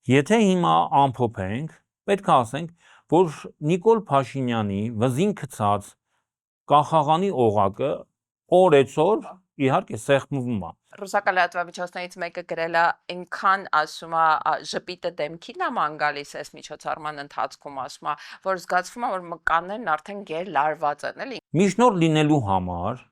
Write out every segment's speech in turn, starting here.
Եթե հիմա ամփոփենք, պետք է ասենք, որ Նիկոլ Փաշինյանի վզին գցած կախաղանի օղակը օրեցօր իհարկե սեղմվում է։ Ռուսական լրատվամիջոցներից մեկը գրել է այնքան ասում է ժպիտը դեմքին է ման գալիս այս միջոցառման ընթացքում ասում է, որ զգացվում է, որ մկաններն արդեն գեր լարված են, էլի։ Միջնորդ լինելու համար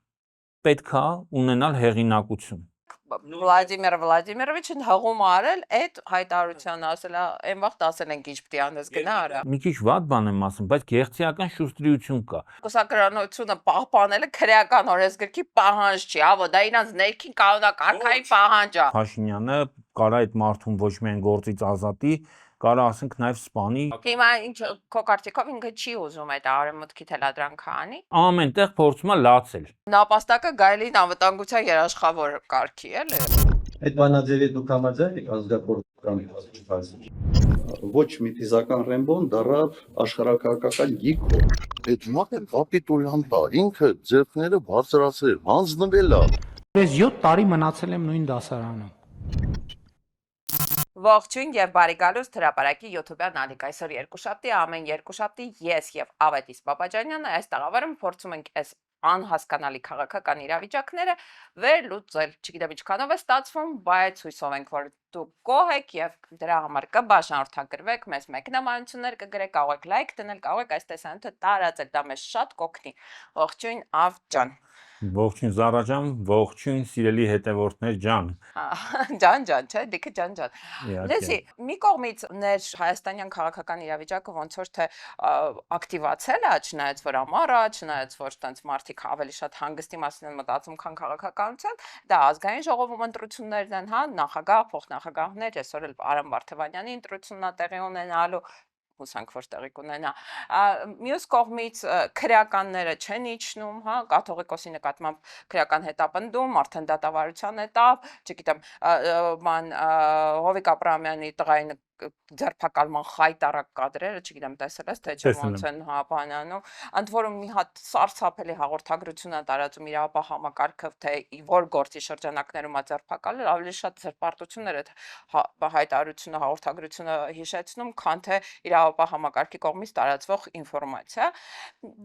պետք է ունենալ հեղինակություն։ Վլադիմիր Վլադիմիրովիչն հղում արել այդ հայտարարությունը ասել է, այն վաղ ասել ենք ինչ պիտի անես գնա արա։ Մի քիչ վատ բան եմ ասում, բայց գեղեցիկական շուշտրիություն կա։ Կուսակրոնությունը պահպանելը քրեական օրենսգրքի պահանջ չի, ավո, դա իրանց ներքին կանոնակարգային պահանջ է։ Փաշինյանը կարա այդ մարդուն ոչ միայն գործից ազատի, կարա ասենք նաև սպանի։ Հիմա ինչ քո կարծիքով ինքը չի ուզում այդ արևմուտքի թելադրանքը անի։ Ամեն տեղ փորձում է լացել։ Նապաստակը գայլին անվտանգության երաշխավոր կարգի էլի։ Այդ բանաձևի դուք համաձայն եք ազգակործության։ Ոչ մի ֆիզիկական ռեմբոն դառավ աշխարհակահաղական գիգ։ Այդ մարդը կապիտուլյանտ է, ինքը ձեռքները բարձրացրել, հանձնվել է։ Ես 7 տարի մնացել եմ նույն դասարանում։ Ողջույն եւ բարի գալուստ հրապարակի YouTube-յան ալիք այսօր երկուշաբթի ամեն երկուշաբթի ես եւ Ավետիս Բաբաջանյանը այս տաղավարում փորձում ենք այս անհասկանալի քաղաքական իրավիճակները վերլուծել։ Չգիտեմ ինչքանով է ստացվում, բայց հույսով ենք, որ դուք գոհ եք եւ դրա համար կբաժանորդագրվեք, մեզ մեկնաբանություններ կգրեք, կարող եք լայք դնել, կարող եք այս տեսանյութը տարածել, դա մեզ շատ կօգնի։ Ողջույն Ավ ջան։ Ողջույն Զարա ջան, ողջույն սիրելի հետևորդներ ջան։ Ջան, չէ, դիքը ջան։ Լսի, մի կողմից ներ հայաստանյան քաղաքական իրավիճակը ոնց որ թե ակտիվացել է, չնայած որ ամառ է, չնայած որ տենց մարդիկ ավելի շատ հանգստի մասին են մտածում, քան քաղաքականության, դա ազգային ժողովում ընտրություններն են, հա, նախագահ, փոխնախագահներ, այսօր էլ Արամ Վարդևանյանի ընտրությունն է տեղի ունենալու, հուսանք որ տեղի կունենա։ Մյուս կողմից քրեականները չեն իջնում, հա, կաթողիկոսի նկատմամբ քրեական հետապնդում, արդեն դատավարության этап, չգիտեմ, ման Հովիկ Աբրահամյանի տղային ձերբակալման խայտարակ կադրերը, չգիտեմ, տեսել ես թե չէ ոնց են հա բանանում, ընդ որում մի հատ սարսափելի հաղորդագրություն է տարածում իրավապահ համակարգը, թե որ գործի շրջանակներում է ձերբակալել, ավելի շատ ձերբարտություններ այդ հայտարարությունը, հաղորդագրությունը հիշեցնում, քան թե իրավապահ համակարգի կողմից տարածվող ինֆորմացիա,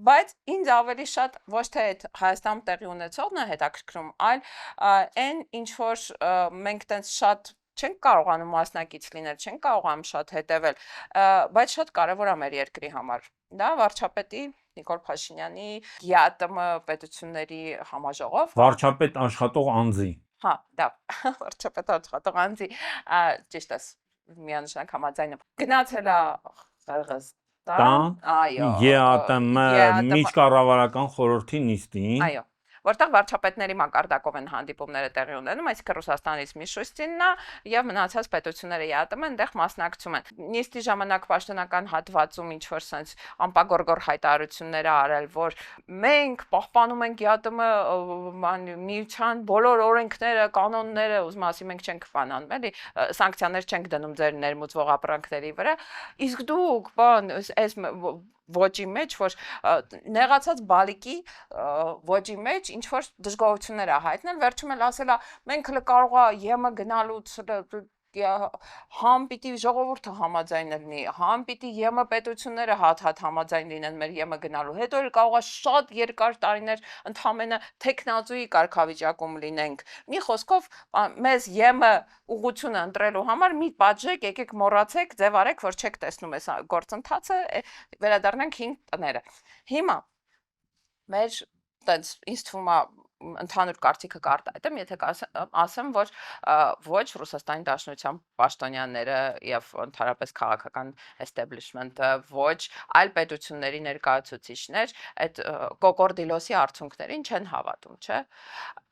բայց ինձ ավելի շատ ոչ թե այդ Հայաստանում տեղի ունեցողն է հետաքրքրում, այլ այն ինչ որ մենք տենց շատ չենք կարողանում մասնակից լինել, չենք կարողանում շատ հետևել, բայց շատ կարևոր է մեր երկրի համար։ Դա վարչապետի Նիկոլ Փաշինյանի ԵԱՏՄ պետությունների համաժողով։ Վարչապետ աշխատող անձի։ Հա, դա վարչապետ աշխատող անձի, ճիշտ է, միանշանակ համաձայն եմ։ Գնացել է Ղրղըզստան, այո, ԵԱՏՄ միջկառավարական խորհրդի նիստին։ Այո, որտեղ վարչապետների մակարդակով են հանդիպումները տեղի ունենում, այսինքն Ռուսաստանից Միշուստինն է եւ մնացած պետությունները ԵԱՏՄ այնտեղ մասնակցում են։ Նիստի ժամանակ պաշտոնական հատվածում ինչ որ sense ամպագորգոր հայտարարություններ արել, որ մենք պահպանում ենք ԵԱՏՄ միության բոլոր օրենքները, կանոնները, ուզում ասի մենք չենք բանանում, էլի, սանկցիաներ չենք դնում ձեր ներմուծվող ապրանքների վրա, իսկ դուք բան այս ոճի մեջ, որ նեղացած բալիկի ոճի մեջ ինչ որ դժգոհություններ է հայտնել, վերջում էլ ասել է մենք հələ կարող է ԵՄ գնալուց համ պիտի ժողովուրդը համաձայն լինի, համ պիտի ԵՄ պետությունները հատ-հատ համաձայն լինեն մեր ԵՄ գնալու, հետո էլ կարող է շատ երկար տարիներ ընդհանրապես տեխնազուի կարգավիճակում լինենք։ Մի խոսքով մեզ ԵՄ ուղղությունը ընտրելու համար մի պատժեք, եկեք մոռացեք, ձև արեք, որ չեք տեսնում այս գործընթացը, վերադառնանք 5 տները։ Հիմա մեր տենց ինձ թվում է ընդհանուր կարծիքը կարտահայտեմ, եթե ասեմ, որ ոչ Ռուսաստանի Դաշնության պաշտոնյաները եւ ընդհանրապես քաղաքական establishment-ը, ոչ այլ պետությունների ներկայացուցիչներ այդ կոկորդիլոսի արդյունքներին չեն հավատում, չէ՞։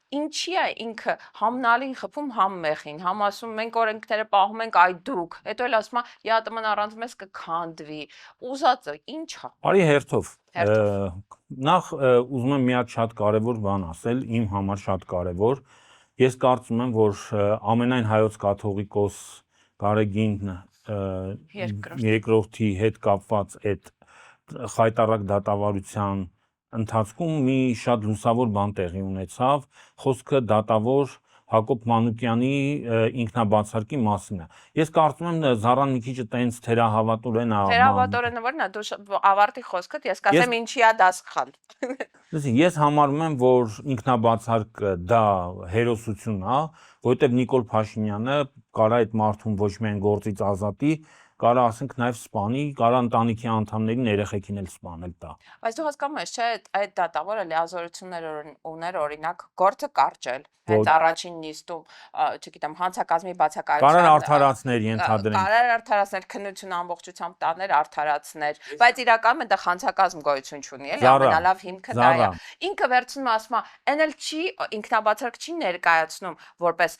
Ինչի է ինքը համնալին խփում համ մեղին, համ ասում մենք օրենքները պահում ենք, այ դուք, հետո էլ ասում է ԵԱՏՄ-ն առանց մեզ կքանդվի, ուզածը ինչ է։ Արի հերթով։ Նախ ուզում եմ մի հատ շատ կարևոր բան ասել, իմ համար շատ կարևոր։ Ես կարծում եմ, որ ամենայն հայոց կաթողիկոս Գարեգին երկրորդի հետ կապված այդ խայտառակ դատավարության ընթացքում մի շատ լուսավոր բան տեղի ունեցավ, խոսքը դատավոր Հակոբ Մանուկյանի ինքնաբացարկի մասին է։ Ես կարծում եմ Զարան մի քիչ տենց թերահավատորեն է։ Թերավատորենը որն է, դու ավարտի խոսքդ, ես կասեմ ինչի է դա սխալ։ Լսի, ես համարում եմ, որ ինքնաբացարկը դա հերոսություն է, որովհետև Նիկոլ Փաշինյանը կարա այդ մարդուն ոչ միայն գործից ազատի, կարա ասենք նաև սպանի, կարա ընտանիքի անդամներին երեխեքին էլ սպանել տա։ Բայց դու հասկանում ես, չէ, այդ դատավորը լիազորություններ ուներ, օրինակ, գործը կարճել, հենց առաջին նիստում, չգիտեմ, հանցակազմի բացակայության Կարար արդարացներ ենթադրենք։ Կարար արդարացներ, քննություն ամբողջությամբ տաներ, արդարացներ, բայց իրականում դա հանցակազմ գոյություն չունի, էլի, ամենալավ հիմքը դա է։ Ինքը վերցնում ասում է, այն էլ չի ինքնաբացարկ չի ներկայացնում որպես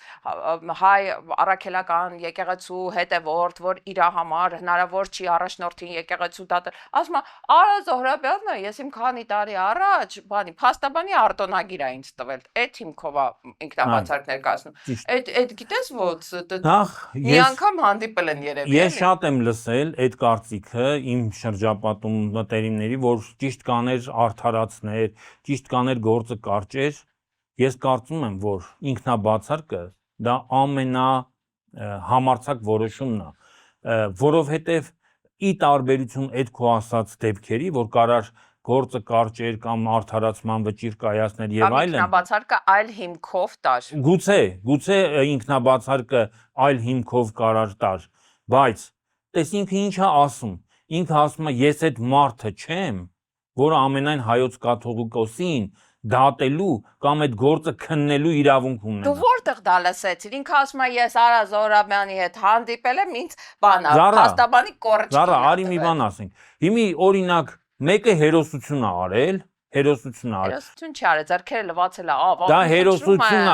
հայ առաքելական եկեղեցու հետևորդ, որ իր համար հնարավոր չի առաջնորդին եկեղեցու դատել, ասում է Արա Զոհրաբյանը ես իմ քանի տարի առաջ բանի փաստաբանի արտոնագիր է ինձ տվել, այդ հիմքով է ինքնաբացարկ ներկայացնում, այդ գիտես ո՞ց մի անգամ հանդիպել են երևի։ Ես շատ եմ լսել այդ կարծիքը իմ շրջապատում մտերիմների, որ ճիշտ կաներ արդարացներ, ճիշտ կաներ գործը կարճեր, ես կարծում եմ, որ ինքնաբացարկը դա ամենահամարձակ որոշումն է, որովհետև ի տարբերություն այդ քո ասած դեպքերի, որ կարար գործը կարճեր կամ արդարացման վճիռ կայացներ եւ այլն։ Ինքնաբացարկը այլ հիմքով տար։ Գուցե ինքնաբացարկը այլ հիմքով կարար տար, բայց տես ինքը ինչ է ասում։ Ինքը ասում է ես այդ մարդը չեմ, որը ամենայն հայոց կաթողիկոսին դատելու կամ այդ գործը քննելու իրավունք ունենա։ Դու որտեղ դա լսեցիր։ Ինքը ասում է ես Արա Զոհրաբյանի հետ հանդիպել եմ, ինձ բանա, փաստաբանի կորճ։ Զարա, արի մի բան ասենք։ Հիմի օրինակ մեկը հերոսություն է արել, Հերոսություն չի արել, ձեռքերը լվացել է, դա հերոսություն է։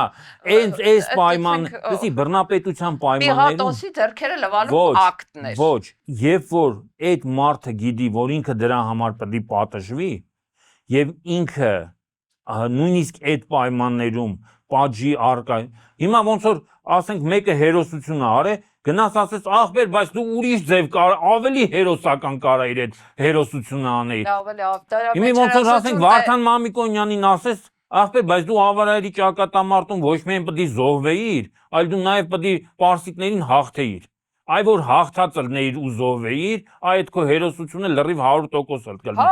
Այս պայման, լսի, բռնապետության պայմաններում Պիղատոսի ձեռքերը լվալու ակտն էր։ Ոչ, երբ որ այդ մարդը գիտի, որ ինքը դրա համար պետք է պատժվի, եւ ինքը նույնիսկ այդ պայմաններում պատժի արկա։ Հիմա ոնց որ ասենք մեկը հերոսություն է արել, գնաց ասես ախպեր, բայց դու ուրիշ ձև ավելի հերոսական կարա իր այդ հերոսությունը անել։ Հիմա ոնց որ ասենք Վարդան Մամիկոնյանին ասես ախպեր, բայց դու ավարայրի ճակատամարտում ոչ միայն պետք է զոհվեիր, այլ դու նաև պետք է պարսիկներին հաղթեիր։ Այ որ հաղթած ելնեիր ու զոհվեիր, այդ քո հերոսությունը լրիվ 100% կլինի։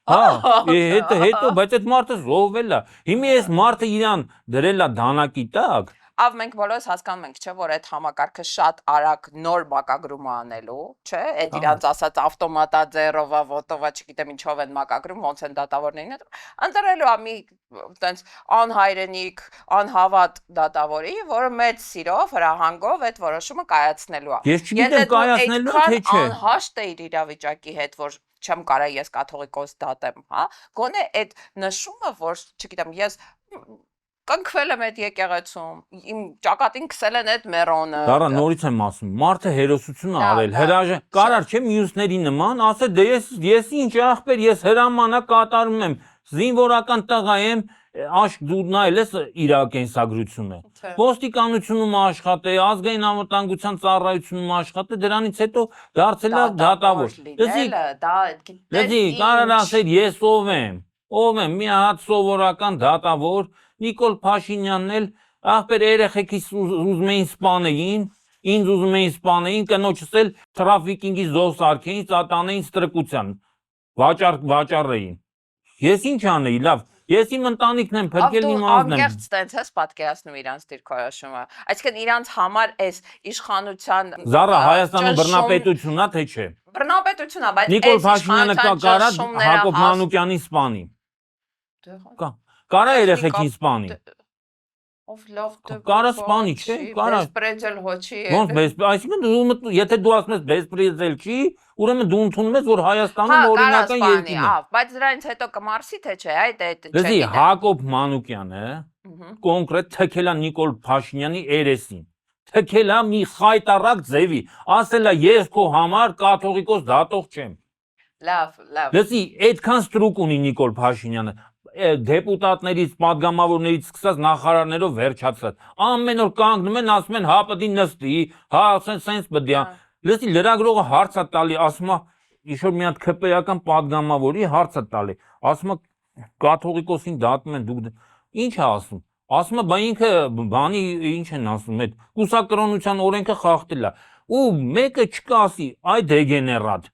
Հետո բայց այդ մարդը զոհվել է։ Հիմա այս մարդը իրան դրել է դանակի տակ։ Ավ մենք բոլորս հասկանում ենք, չէ, որ այդ համակարգը շատ արագ նոր մակագրում է անելու, չէ, այդ իրանց ասած ավտոմատա ձեռովա, ոտովա, չգիտեմ ինչով են մակագրում, ոնց են դատավորներին ընտրելու է մի տենց անհայրենիք, անհավատ դատավորի, որը մեծ սիրով, հրահանգով այդ որոշումը կայացնելու է։ Ես չգիտեմ կայացնելու թե չէ։ Անհաշտ է իր իրավիճակի հետ, որ չեմ կարա ես կաթողիկոս դատեմ, հա։ Գոնե այդ նշումը, որ չգիտեմ, ես կնքվել եմ այդ եկեղեցում, իմ ճակատին քսել են այդ մերոնը։ Դարա նորից եմ ասում, մարդը հերոսություն է արել, հրաժարժ, կարար չէ մյուսների նման, ասել դե ես ինչ ախպեր, ես հրամանակ կատարում եմ, զինվորական տղա եմ, աշկ դու նայել ես իր կենսագրությունը։ Ոստիկանությունում աշխատե, ազգային անվտանգության ծառայությունում աշխատե, դրանից հետո դարձել է դատավոր։ Լսի, կարար ասել ես ով եմ, մի հատ սովորական դատավոր, Նիկոլ Փաշինյանն էլ ախպեր երեխեքիս ուզում էին սպանեին, ինձ ուզում էին սպանեին, կնոջս էլ թրաֆիկինգի զոհ սարքեին, ծատանեին ստրկության, վաճառեին։ Ես ինչ անեի, լավ, ես իմ ընտանիքն եմ, փրկել իմ անձն եմ։ Անկեղծ տենց ես պատկերացնում իրանց դիրքորոշումը։ Այսինքն իրանց համար այս իշխանության Զարա, Հայաստանում բռնապետությունն է թե չէ։ Բռնապետություն է, բայց Նիկոլ Փաշինյանը կարա Հակոբ Մանուկյանին սպանի։ Կարա երեխեքին սպանի։ Ով լավ կարա սպանի, չէ, կարա։ Բեսպրեդել հոչի։ Ոնց այսինքն եթե դու ասում ես բեսպրեդել չի, ուրեմն դու ընդունում ես, որ Հայաստանում օրինական երկիր է։ Բայց դրանից հետո կմարսի թե չէ, այդ չէ։ Լսի, Հակոբ Մանուկյանը կոնկրետ թքել է Նիկոլ Փաշինյանի երեսին։ Թքել է մի խայտարակ ձևի, ասել է ես քո համար կաթողիկոս դատող չեմ։ Լավ։ Լսի, այդքան ստրուկ ունի Նիկոլ Փաշինյանը, դեպուտատներից, պատգամավորներից սկսած նախարարներով վերջացած։ Ամեն օր կանգնում են, ասում են հա պետք է նստի, հա սենց պետք է։ Լսի, լրագրողը հարց է տալի, ասում է ինչ-որ մի հատ ՔՊ-ական պատգամավորի հարց է տալի, ասում է կաթողիկոսին դատում են դուք։ Ինչ է ասում։ ասում է, բա ինքը բանի ինչ են ասում, այդ կուսակրոնության օրենքը խախտել է։ Ու մեկը չկասի, այ դեգեներատ,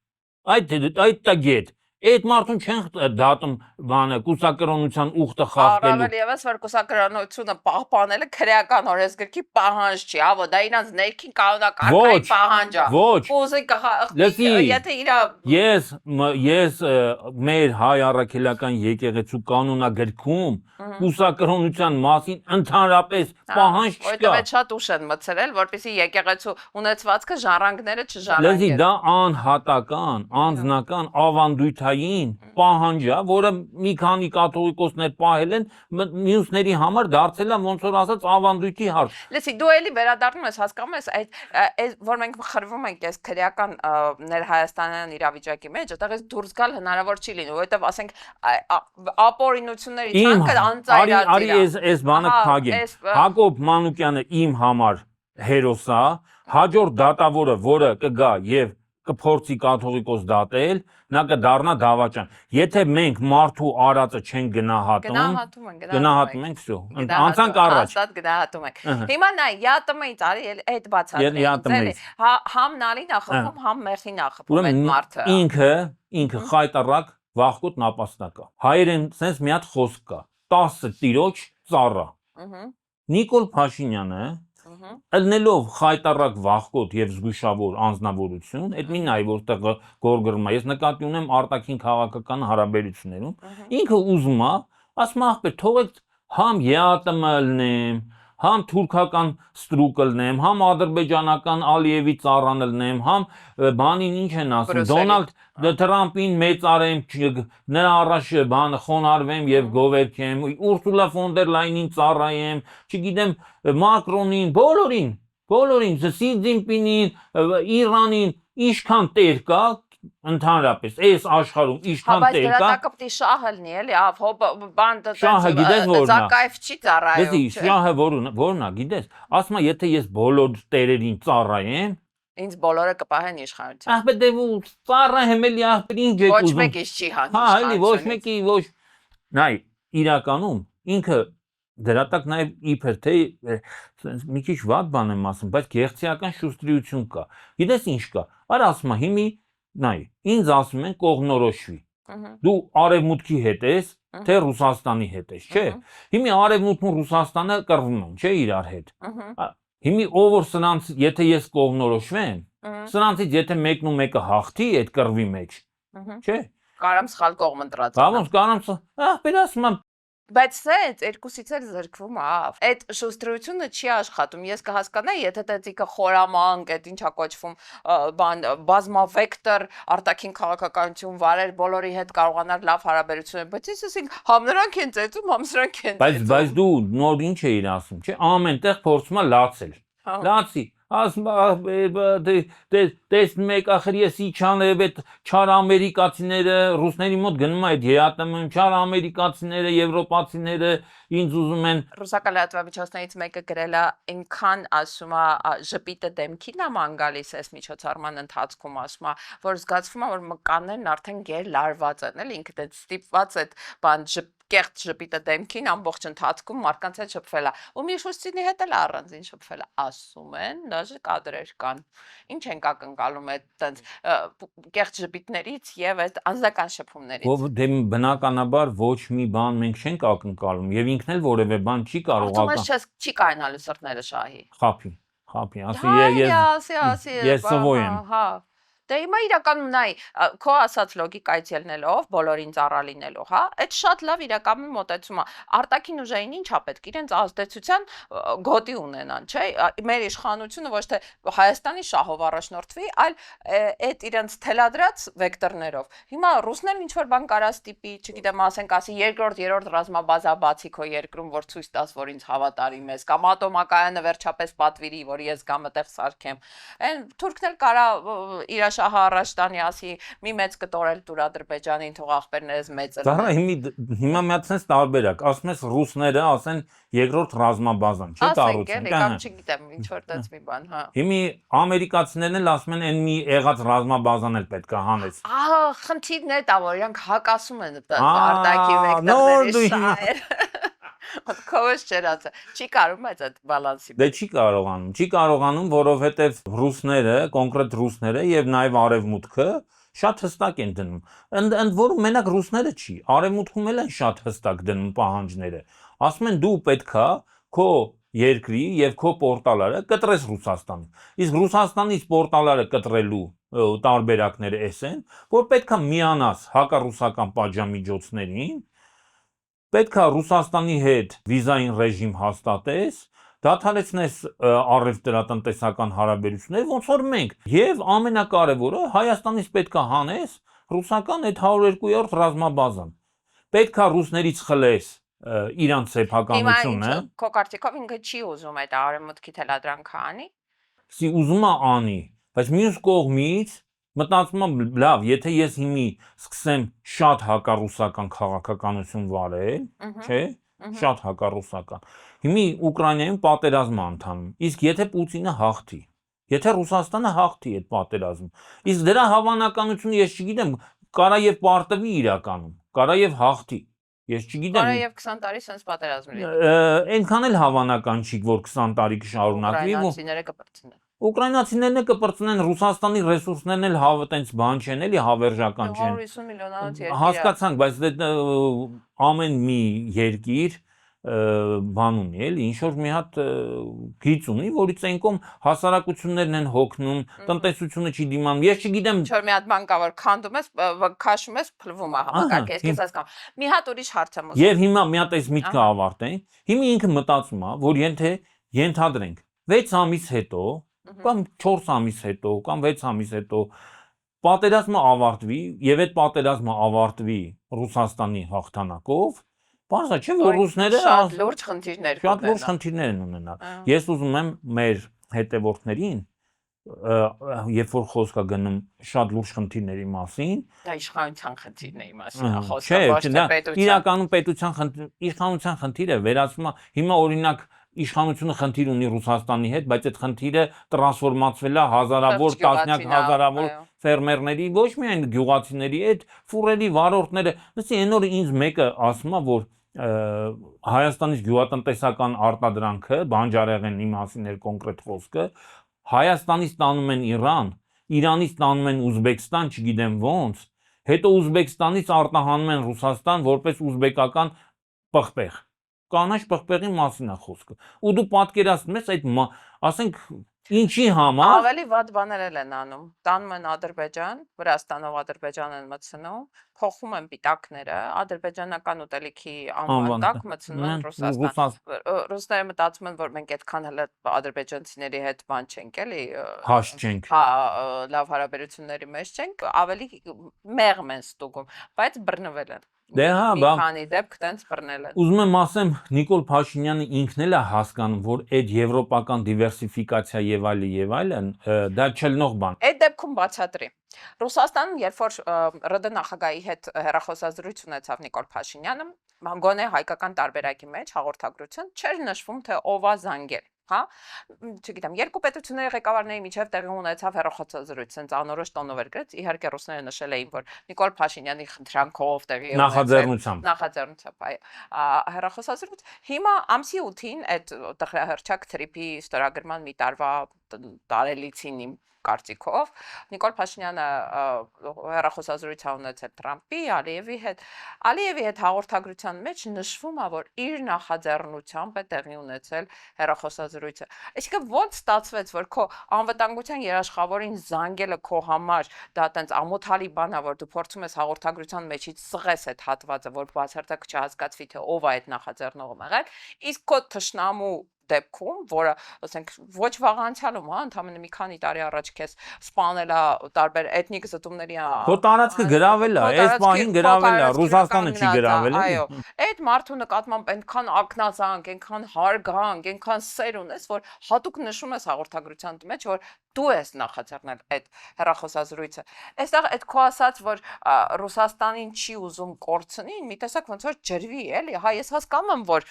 այդ տագետ։ Այդ մարդուն չեն դատում բանը կուսակրոնության ուխտը խախտելու։ Առավել եւս որ կուսակրոնությունը պահպանելը քրեական օրենսգրքի պահանջ չի, ավո դա իրանց ներքին կանոնակարգային պահանջ է։ Ոչ։ Ուզի Լսի, եթե իրա ես մեր հայ առաքելական եկեղեցու կանոնագրքում կուսակրոնության մասին ընդհանրապես պահանջ չկա։ Որտեղ է շատ ուշ են մցրել, որպեսզի եկեղեցու ունեցվածքը ժառանգները Լսի, չժառանգեն։ դա անհատական, անձնական ավանդույթային պահանջ է, որը մի քանի կաթողիկոսներ պահել են, մյուսների համար դարձել է ոնց որ ասած ավանդույթի հարց։ Լսի, դու էլի վերադառնում ես, հասկանում ես, այդ որ մենք խրվում ենք այս քրեական ներհայաստանյան իրավիճակի մեջ, այդտեղից դուրս գալ հնարավոր չի լինի, որովհետև ասենք ապօրինությունների ցանկը անծայրած Արի այս բանը քագեմ։ Հակոբ Մանուկյանը իմ համար հերոս է, հաջորդ դատավորը, որը կգա եւ կփորձի կաթողիկոս դատել, նա կդառնա դավաճան։ Եթե մենք մարդու արածը չենք գնահատում ենք, всё։ Անցանք առաջ։ Հաստատ գնահատում ենք։ Հիմա նայ, ԵԱՏՄ-ից արի այդ բացատրել։ Համ նալին ախփում, համ մերթին ախփում այդ մարդը։ Ինքը խայտարակ վախկոտ նապաստակ է։ Հայերեն sense մի հատ խոսք կա։ 10 տիրոջ ծառա։ Նիկոլ Փաշինյանը ելնելով խայտարակ վախկոտ եւ զգուշավոր անձնավորություն, այդ մի նայ որտեղ գորգրում է։ Ես նկատի ունեմ արտաքին քաղաքական հարաբերություններում։ Ինքը ուզում է, ասում է ախպեր, թողեք համ ԵԱՏՄ լնեմ, համ թուրքական ստրուկը լնեմ, համ ադրբեջանական Ալիևի ծառան լնեմ, համ բանին ինչ են ասում, Դոնալդ Թրամփին մեծարեմ, նրա առաջ բանը խոնարհվեմ եւ գովերքեմ, Ուրսուլա ֆոն դեր Լայնին ծառայեմ, չգիտեմ, Մակրոնին, բոլորին, Սի Ցզինպինին, Իրանին, ինչքան տեր կա ընդհանրապես այս աշխարհում ինչքան տեր կա։ Բայց դրա տակը պիտի շահը լինի, էլի, բանդը Շահը գիտես որն է։ Զակաև չի ծառայում։ Լսի, շահը որն է, գիտես։ Ասում է, եթե ես բոլոր տերերին ծառայեմ, ինձ բոլորը կպահեն իշխանության։ ախպեր դե ծառայեմ էլի ախպեր ինչ եք Ոչ ուզում։ մեկից չի հան Հա, էլի ոչ մեկի ոչ։ Նայ, իրականում ինքը դրա տակ նաև իբր թե մի քիչ վատ բան եմ ասում, բայց գեղեցիկական շուստրիություն կա։ Գիտես ինչ կա։ Արա ասում է, հիմի նայ, ինձ ասում են կողնորոշվի։ Դու արևմուտքի հետ ես, թե Ռուսաստանի հետ ես, չէ։ Հիմի արևմուտքն ու Ռուսաստանը կռվում են, չէ, իրար հետ։ Հիմի ով որ սրանց, եթե ես կողնորոշվեմ, սրանցից եթե մեկն ու մեկը հաղթի այդ կռվի մեջ, չէ։ Կարամ սխալ կողմ ընտրած։ Բավոս կարամ, ախպեր ասում եմ, Բայց սենց երկուսից էլ զրկվում է։ Այդ շուստրությունը չի աշխատում։ Ես կհասկանայի, եթե տեցիկը խորամանկ, այդ ինչա կոչվում, բան բազմավեկտոր արտաքին քաղաքականություն վարեր, բոլորի հետ կարողանար լավ հարաբերություններ, բայց ես ասենք համ նրանք են ծեծում, համ սրանք են ծեծում։ Բայց դու նոր ինչ էիր ասում, չէ՞, ամենտեղ փորձում է լացել։ Լացի, ասում դες մեկ ախր ես իջան եւ այդ չար ամերիկացիները ռուսների մոտ գնում է այդ ԵԱՏՄ-ում չար ամերիկացիները եվրոպացիները ինձ ուզում են Ռուսական լրատվամիջոցներից մեկը գրել է այնքան ասում է ժպիտը դեմքին է ման գալիս այս միջոցառման ընթացքում ասում է որ զգացվում է որ մկաններն արդեն գեր լարված են էլի ինքդ այդ ստիպված այդ բան կեղծ ժպիտը դեմքին ամբողջ ընթացքում մարկանց հետ շփվել է ու Միշուստինի հետ էլ առանձին շփվել է ասում են դաժե կադրեր կան ինչ ենք ակնկալում այդ տենց կեղծ ժպիտներից եւ այդ անձնական շփումներից ով դե բնականաբար ոչ մի բան մենք չենք ակնկալում եւ ինքն էլ որևէ բան չի կարող ակնկալել չի կայանալու սրտները շահի խափի ասի ես սովոր եմ հա Դե հիմա իրականում նայ քո ասած լոգիկայից ելնելով բոլորին ծառա լինելով, հա, այդ շատ լավ իրականում մոտեցում է։ Արտաքին ուժային ինչա պետք իրենց ազդեցության գոտի ունենան, չէ՞։ Մեր իշխանությունը ոչ թե Հայաստանի շահով առաջնորդվի, այլ այդ իրենց թելադրած վեկտորներով։ Հիմա ռուսներն ինչ որ բան կարա ստիպի, չգիտեմ, ասենք ասի երկրորդ, երրորդ ռազմաբազա բացի քո երկրում, որ ցույց տաս, որ ինձ հավատարիմ ես, կամ ատոմակայանը վերջապես պատվիրի, որ ես գամ այդտեղ սարքեմ։ Այն թուրքն էլ կարա իր շահը առաջ տանի ասի մի մեծ կտորել տուր Ադրբեջանին թող ախպերներս մեծը Դա հիմա մի հատ sense տարբերակ ասում ես ռուսները ասեն երկրորդ ռազմաբազան չէ կառուցեն կամ չգիտեմ ինչ որ տենց մի բան հա Հիմի ամերիկացիներն էլ ասում են այն մի եղած ռազմաբազան էլ պետք է հանես խնդիրն է դա որ իրանք հակասում են արտաքին վեկտորների շահեր Քովս չերացը։ Չի կարում բայց այդ բալանսի։ Դե չի կարողանում, որովհետև ռուսները, կոնկրետ ռուսները եւ նաեւ արևմուտքը շատ հստակ են դնում։ Ընդ որում մենակ ռուսները չի, արևմուտքում էլ են շատ հստակ դնում պահանջները։ Ասում են դու պետքա քո երկրի եւ քո պորտալները կտրես Ռուսաստանի։ Իսկ Ռուսաստանից պորտալները կտրելու տարբերակները էս են, որ պետքա միանաս հակառուսական պատժամիջոցներին, պետքա Ռուսաստանի հետ վիզային ռեժիմ հաստատես, դադարեցնես առևտրատնտեսական հարաբերություններ, ոնց որ մենք, եւ ամենակարևորը Հայաստանից պետքա հանես ռուսական այդ 102-րդ ռազմաբազան։ Պետքա ռուսներից խլես իրանց սեփականությունը։ Քո կարծիքով ինքը չի ուզում այդ արևմուտքի թելադրանքը անի։ Սի ուզում է անի, բայց մյուս կողմից մտածում եմ լավ, եթե ես հիմի սկսեմ շատ հակառուսական քաղաքականություն վարել, չէ՞, շատ հակառուսական։ Հիմի Ուկրաինայում պատերազմ է ընթանում։ Իսկ եթե Պուտինը հաղթի, եթե Ռուսաստանը հաղթի այդ պատերազմը, իսկ դրա հավանականությունը ես չգիտեմ, կարա եւ պարտվի իրականում, կարա եւ հաղթի։ Ես չգիտեմ։ Կարա եւ 20 տարի sense պատերազմ լինի։ Այնքան էլ հավանական չի, որ 20 տարի կշարունակվի։ Ուկրաինացիները կպրծնեն։ Ուկրաինացիներն կպրծնեն, Ռուսաստանի ռեսուրսներն էլ տենց բան չեն, էլի հավերժական չեն։ 150 միլիոնանոց երկիր։ Հասկացանք, բայց դե ամեն մի երկիր բան ունի, էլի, ինչ որ մի հատ գիծ ունի, որից այնքան հասարակություններն են հոգնում, տնտեսությունը չի դիմանում։ Ես չգիտեմ, Չոր մի հատ բան կա, որ քանդում ես, քաշում ես, փլվում է համակարգ, ես քեզ հասկանում։ Մի հատ ուրիշ հարց եմ ուզում։ Եվ հիմա մի հատ այս միտքը ավարտենք։ Հիմա ինքը մտածում է, որ ենթադրենք 6 ամիս հետո կամ 4 ամիս հետո կամ 6 ամիս հետո պատերազմը ավարտվի եւ այդ պատերազմը ավարտվի Ռուսաստանի հաղթանակով, բարձր չէ որ ռուսները շատ լուրջ խնդիրներ են ունենալ։ Ես ուզում եմ մեր հետևորդներին, երբ որ խոսք է գնում շատ լուրջ խնդիրների մասին, դա իշխանության խնդիրների մասին է խոսքը, ոչ թե պետության։ Իրականում իշխանության խնդիրը վերածվում է հիմա օրինակ իշխանությունը խնդիր ունի Ռուսաստանի հետ, բայց այդ խնդիրը տրանսֆորմացվել է հազարավոր, տասնյակ հազարավոր ֆերմերների, ոչ միայն գյուղացիների, այդ ֆուրերի վարորդները, լսի, այն օրը ինձ մեկը ասում է, որ Հայաստանից գյուղատնտեսական արտադրանքը, բանջարեղենի մասին էր կոնկրետ խոսքը, Հայաստանից տանում են Իրան, Իրանից տանում են Ուզբեկստան, չգիտեմ ոնց, հետո Ուզբեկստանից արտահանում են Ռուսաստան որպես ուզբեկական պղպեղ։ Կանաչ պղպեղի մասին է խոսքը։ Ու դու պատկերացնում ես այդ, ասենք, ինչի համար ավելի վատ բաներ են անում։ Տանում են Ադրբեջան, Վրաստանով Ադրբեջան են մտցնում, փոխում են պիտակները, ադրբեջանական ուտելիքի անվան տակ մտցնում են Ռուսաստան։ Ռուսները մտածում են, որ մենք այդքան հələ ադրբեջանցիների հետ բան չենք, էլի, հաշ չենք։ Հա, լավ հարաբերությունների մեջ չենք, ավելի մեղմ են ստուգում, բայց բռնվել են։ Դե հա, բա քանի դեպք տենց բռնել են։ Ուզում եմ ասեմ, Նիկոլ Փաշինյանը ինքն էլ է հասկանում, որ այդ եվրոպական դիվերսիֆիկացիա եւ այլն, դա չլնող բան։ Այդ դեպքում բացատրի։ Ռուսաստանում, երբ որ ՌԴ նախագահի հետ հեռախոսազրույց ունեցավ Նիկոլ Փաշինյանը, գոնե հայկական տարբերակի մեջ հաղորդագրություն չէր նշվում, թե ով է զանգել, հա։ Չգիտեմ, երկու պետությունների ղեկավարների միջև տեղի ունեցավ հեռախոսազրույց, sense անորոշ տոնով էր գրած, իհարկե ռուսները նշել էին, որ Նիկոլ Փաշինյանի խնդրանքով տեղի նախաձեռնությամբ, այո, հեռախոսազրույց։ Հիմա ամսի 8-ին այդ տղահրճակ թրիփի ստորագրման մի տարվա տարելիցին իմ կարծիքով Նիկոլ Փաշինյանը հեռախոսազրույց է ունեցել Տրամփի, Ալիևի հետ հաղորդագրության մեջ նշվում է, որ իր նախաձեռնությամբ է տեղի ունեցել հեռախոսազրույցը։ Այսինքն ոնց ստացվեց, որ քո անվտանգության երաշխավորին զանգելը քո համար դա տենց ամոթալի բան է, որ դու փորձում ես հաղորդագրության մեջից սղես այդ հատվածը, որ բացարձակ չհասկացվի, թե ով է այդ նախաձեռնողը եղել, իսկ քո թշնամու դեպքում, որը, ասենք, ոչ վաղ անցյալում, հա, ընդամենը մի քանի տարի առաջ քեզ սպանել է տարբեր էթնիկ զտումների Քո տարածքը գրավել է, այս պահին գրավել է, Ռուսաստանը չի գրավել, այո։ Այդ մարդու նկատմամբ այնքան ակնածանք, այնքան հարգանք, այնքան սեր ունես, որ հատուկ նշում ես հաղորդագրության մեջ, որ դու ես նախաձեռնել այդ հեռախոսազրույցը։ Այստեղ այդ քո ասած, որ Ռուսաստանին չի ուզում կորցնին, մի տեսակ ոնց որ ջրվի, էլի, հա, ես հասկանում եմ, որ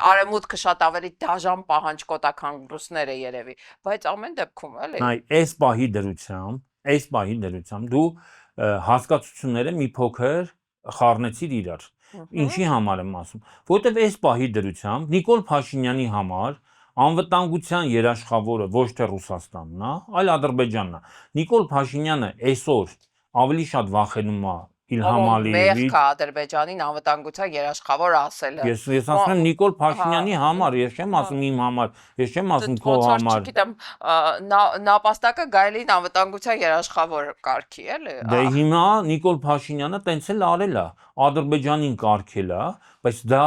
արևմուտքը շատ ավելի դաժան պահանջկոտական ռուսները երևի, բայց ամեն դեպքում, էլի։ Այ այս պահի դրությամբ դու հասկացությունները մի փոքր խառնեցիր իրար։ Ինչի համար եմ ասում, որովհետև այս պահի դրությամբ Նիկոլ Փաշինյանի համար անվտանգության երաշխավորը ոչ թե Ռուսաստանն է, այլ Ադրբեջանն է։ Նիկոլ Փաշինյանը այսօր ավելի շատ վախենում է Իլհամ Ալիևի։ Մեղքա Ադրբեջանին անվտանգության երաշխավոր ասելը։ Ես ասում եմ Նիկոլ Փաշինյանի համար, ես չեմ ասում իմ համար, ես չեմ ասում քո համար։ Չգիտեմ, նապաստակը գայլին անվտանգության երաշխավոր կարգի, էլի։ Դե հիմա Նիկոլ Փաշինյանը տենց էլ արել է, Ադրբեջանին կարգել է, բայց դա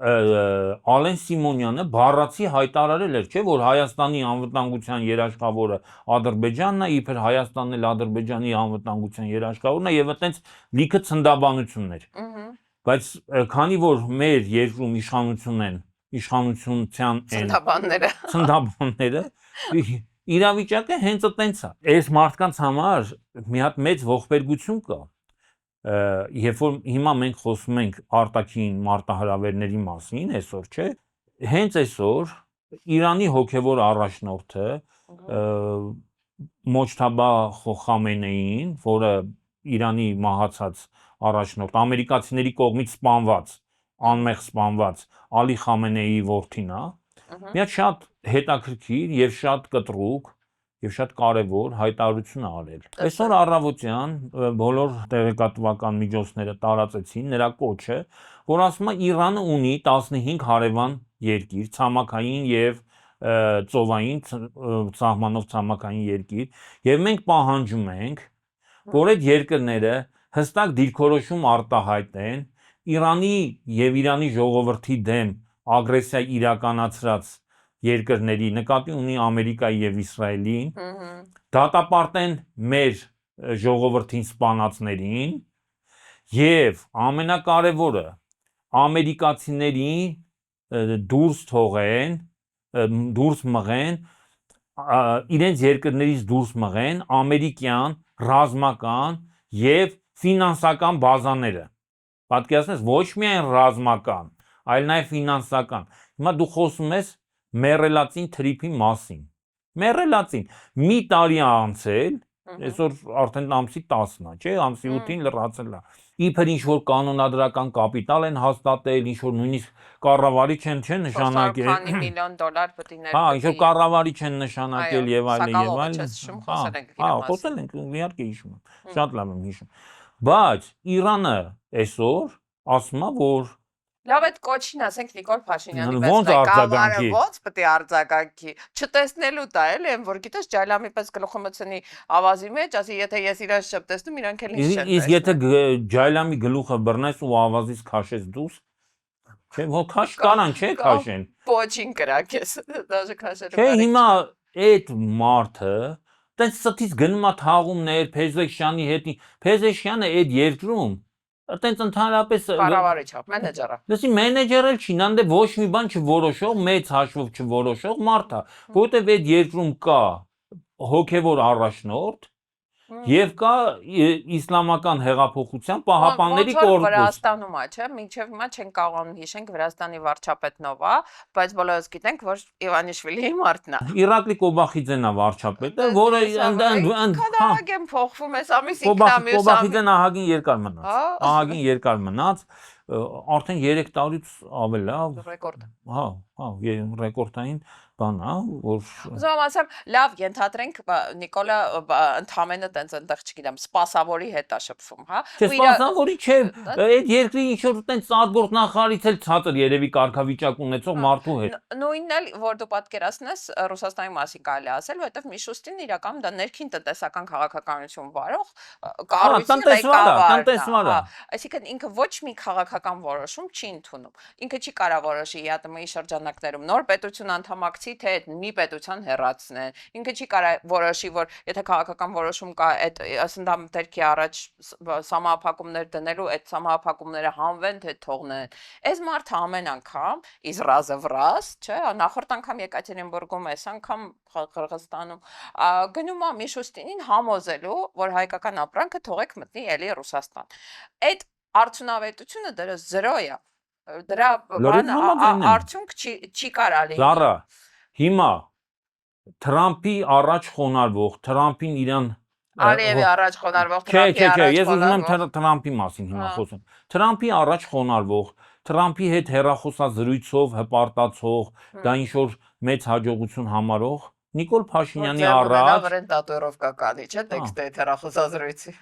Ալեն Սիմոնյանը բառացի հայտարարել էր, չէ՞ որ Հայաստանի անվտանգության երաշխավորը Ադրբեջանն է, իբր Հայաստանն էլ Ադրբեջանի անվտանգության երաշխավորն է եւ այտենց լիքը ցնդաբանություններ։ Բայց քանի որ մեր երկրում իշխանությունության ցնդաբանները իրավիճակը հենց այտենց է։ Այս մարդկանց համար մի հատ մեծ ողբերգություն կա։ Երբ որ հիմա մենք խոսում ենք արտաքին մարտահրավերների մասին, այսօր, չէ, հենց այսօր Իրանի հոգևոր առաջնորդը Մոջթաբա Խամենեին, որը Իրանի մահացած առաջնորդ, ամերիկացիների կողմից սպանված, անմեղ սպանված Ալի Խամենեիի որդին է, մի հատ շատ հետաքրքիր եւ շատ կտրուկ եւ շատ կարեւոր հայտարարություն արել։ Այսօր առավոտյան բոլոր տեղեկատվական միջոցները տարածեցին նրա կոչը, որ ասում է Իրանը ունի 15 հարևան երկիր, ցամաքային եւ ծովային սահմանով ցամաքային երկիր, եւ մենք պահանջում ենք, որ այդ երկրները հստակ դիրքորոշում արտահայտեն Իրանի եւ Իրանի ժողովրդի դեմ ագրեսիա իրականացրած երկրների, նկատի ունի Ամերիկայի եւ Իսրայելին, դատապարտեն մեր ժողովրդին սպանածներին եւ ամենակարևորը ամերիկացիներին դուրս թողեն, դուրս մղեն, իրենց երկրներից դուրս մղեն ամերիկյան ռազմական եւ ֆինանսական բազաները։ Պատկերացնես, ոչ միայն ռազմական, այլ նաեւ ֆինանսական։ Հիմա դու խոսում ես մեռելացին թրիփի մասին։ Մեռելացին մի տարի է անցել, այսօր արդեն ամսի 10-ն է, չէ, ամսի 8-ին լրացել է։ Իբր ինչ որ կանոնադրական կապիտալ են հաստատել, ինչ որ նույնիսկ կառավարիչ չեն նշանակել։ $100 միլիոն պետք է Հա, ինչ որ կառավարիչ են նշանակել եւ այլն եւ այլն։ Հա, խոսել ենք, իհարկե հիշում եմ։ Շատ լավ եմ հիշում։ Բայց Իրանը այսօր ասում է, որ լավ այդ կոչին ասենք Նիկոլ Փաշինյանի ոնց արձագանքի։ ոնց պետք է արձագանքի։ Չտեսնելու դա էլի, որ գիտես ջայլամի պես գլուխը մցնի ավազի մեջ, ասի եթե ես իրան չեմ տեսնում, իրանք էլ ինձ չեն տեսնում։ Իսկ եթե ջայլամի գլուխը բռնես ու ավազից քաշես դուրս, չէ, որ քաշ կարան, չէ, քաշեն։ Պոչին կրակես, դաժե քաշելու։ Չէ, հիմա այդ մարդը տես ստից գնում է թաղումներ Փեզեշյանի հետ։ Փեզեշյանը այդ երկրում այտենց ընդհանրապես կառավարիչ է, մենեջերը։ Լսի մենեջերը չի, նանդե ոչ մի բան չորոշող, մեծ հաշվով չորոշող մարդ է, որտեվ այդ երկրում կա հոգևոր առաջնորդ եւ կա իսլամական հեղափոխության պահապանների կորպուս։ Վրաստանում է, չէ՞, մինչեւ հիմա չեն կարողանում հիշենք Վրաստանի վարչապետն ով է, բայց բոլորս գիտենք, որ Իվանիշվիլիի մարդն է։ Իրակլի Կոբախիձենն է վարչապետը, որը Քանաղագեմ փոխվում է, ամիս ինքնամյուս։ Կոբախիձենը ահագին երկար մնաց։ Ահագին երկար մնաց, արդեն 3 տարուց ավել է։ Ռեկորդ։ Հա, ռեկորդային բան է, որ Ուզում ասեմ, լավ, ենթադրենք Նիկոլը ընդհանրապես տենց այնտեղ, չգիտեմ, սպասավորի հետ է շփվում, հա։ Չէ, սպասավորի չէ, այդ երկրի ինչ որ տենց արտգործ նախարարից էլ ցածր երևի կարգավիճակ ունեցող մարդու հետ։ Նույնն էլ, որ դու պատկերացնես Ռուսաստանի մասին կարելի ասել, որովհետև Միշուստին իրականում դա ներքին տնտեսական քաղաքականություն վարող կառույցի տնտեսվար է։ Այսինքն ինքը ոչ մի քաղաքական որոշում չի ընդունում։ Ինքը չի կարող որոշի ԵԱՏՄ-ի շրջանակներում նոր պետություն անդամակցի, թե մի պետության հեռացնեն։ Ինքը չի կարող որոշի, որ եթե քաղաքական որոշում կա, այդ ասնդամտերքի առաջ սահմանափակումներ դնելու, այդ սահմանափակումները հանվեն, թե թողնեն։ Այս մարդը ամեն անգամ իզրազվրազ, չէ, նախորդ անգամ Եկատերինբուրգում, այս անգամ Qırğızstանում գնում է Միշուստինին համոզելու, որ հայկական ապրանքը թողեք մտնի էլի Ռուսաստան։ Այդ արդյունավետությունը դրա 0 է։ Դրա արդյունք չի կարալի։ Զարա, հիմա Թրամփի առաջ խոնարհվող, Թրամփին իրան Ալիևի առաջ խոնարհվող Չէ, Թրամփի առաջ ես ուզում եմ խոնարհվող Թրամփի մասին հիմա Հա։ խոսեմ։ Թրամփի առաջ խոնարհվող, Թրամփի հետ հեռախոսազրույցով հպարտացող, դա ինչ որ մեծ հաջողություն համարող Նիկոլ Փաշինյանի առաջ վրեն տատուիրովկա կանի, չէ՞, տեքստը հեռախոսազրույցի։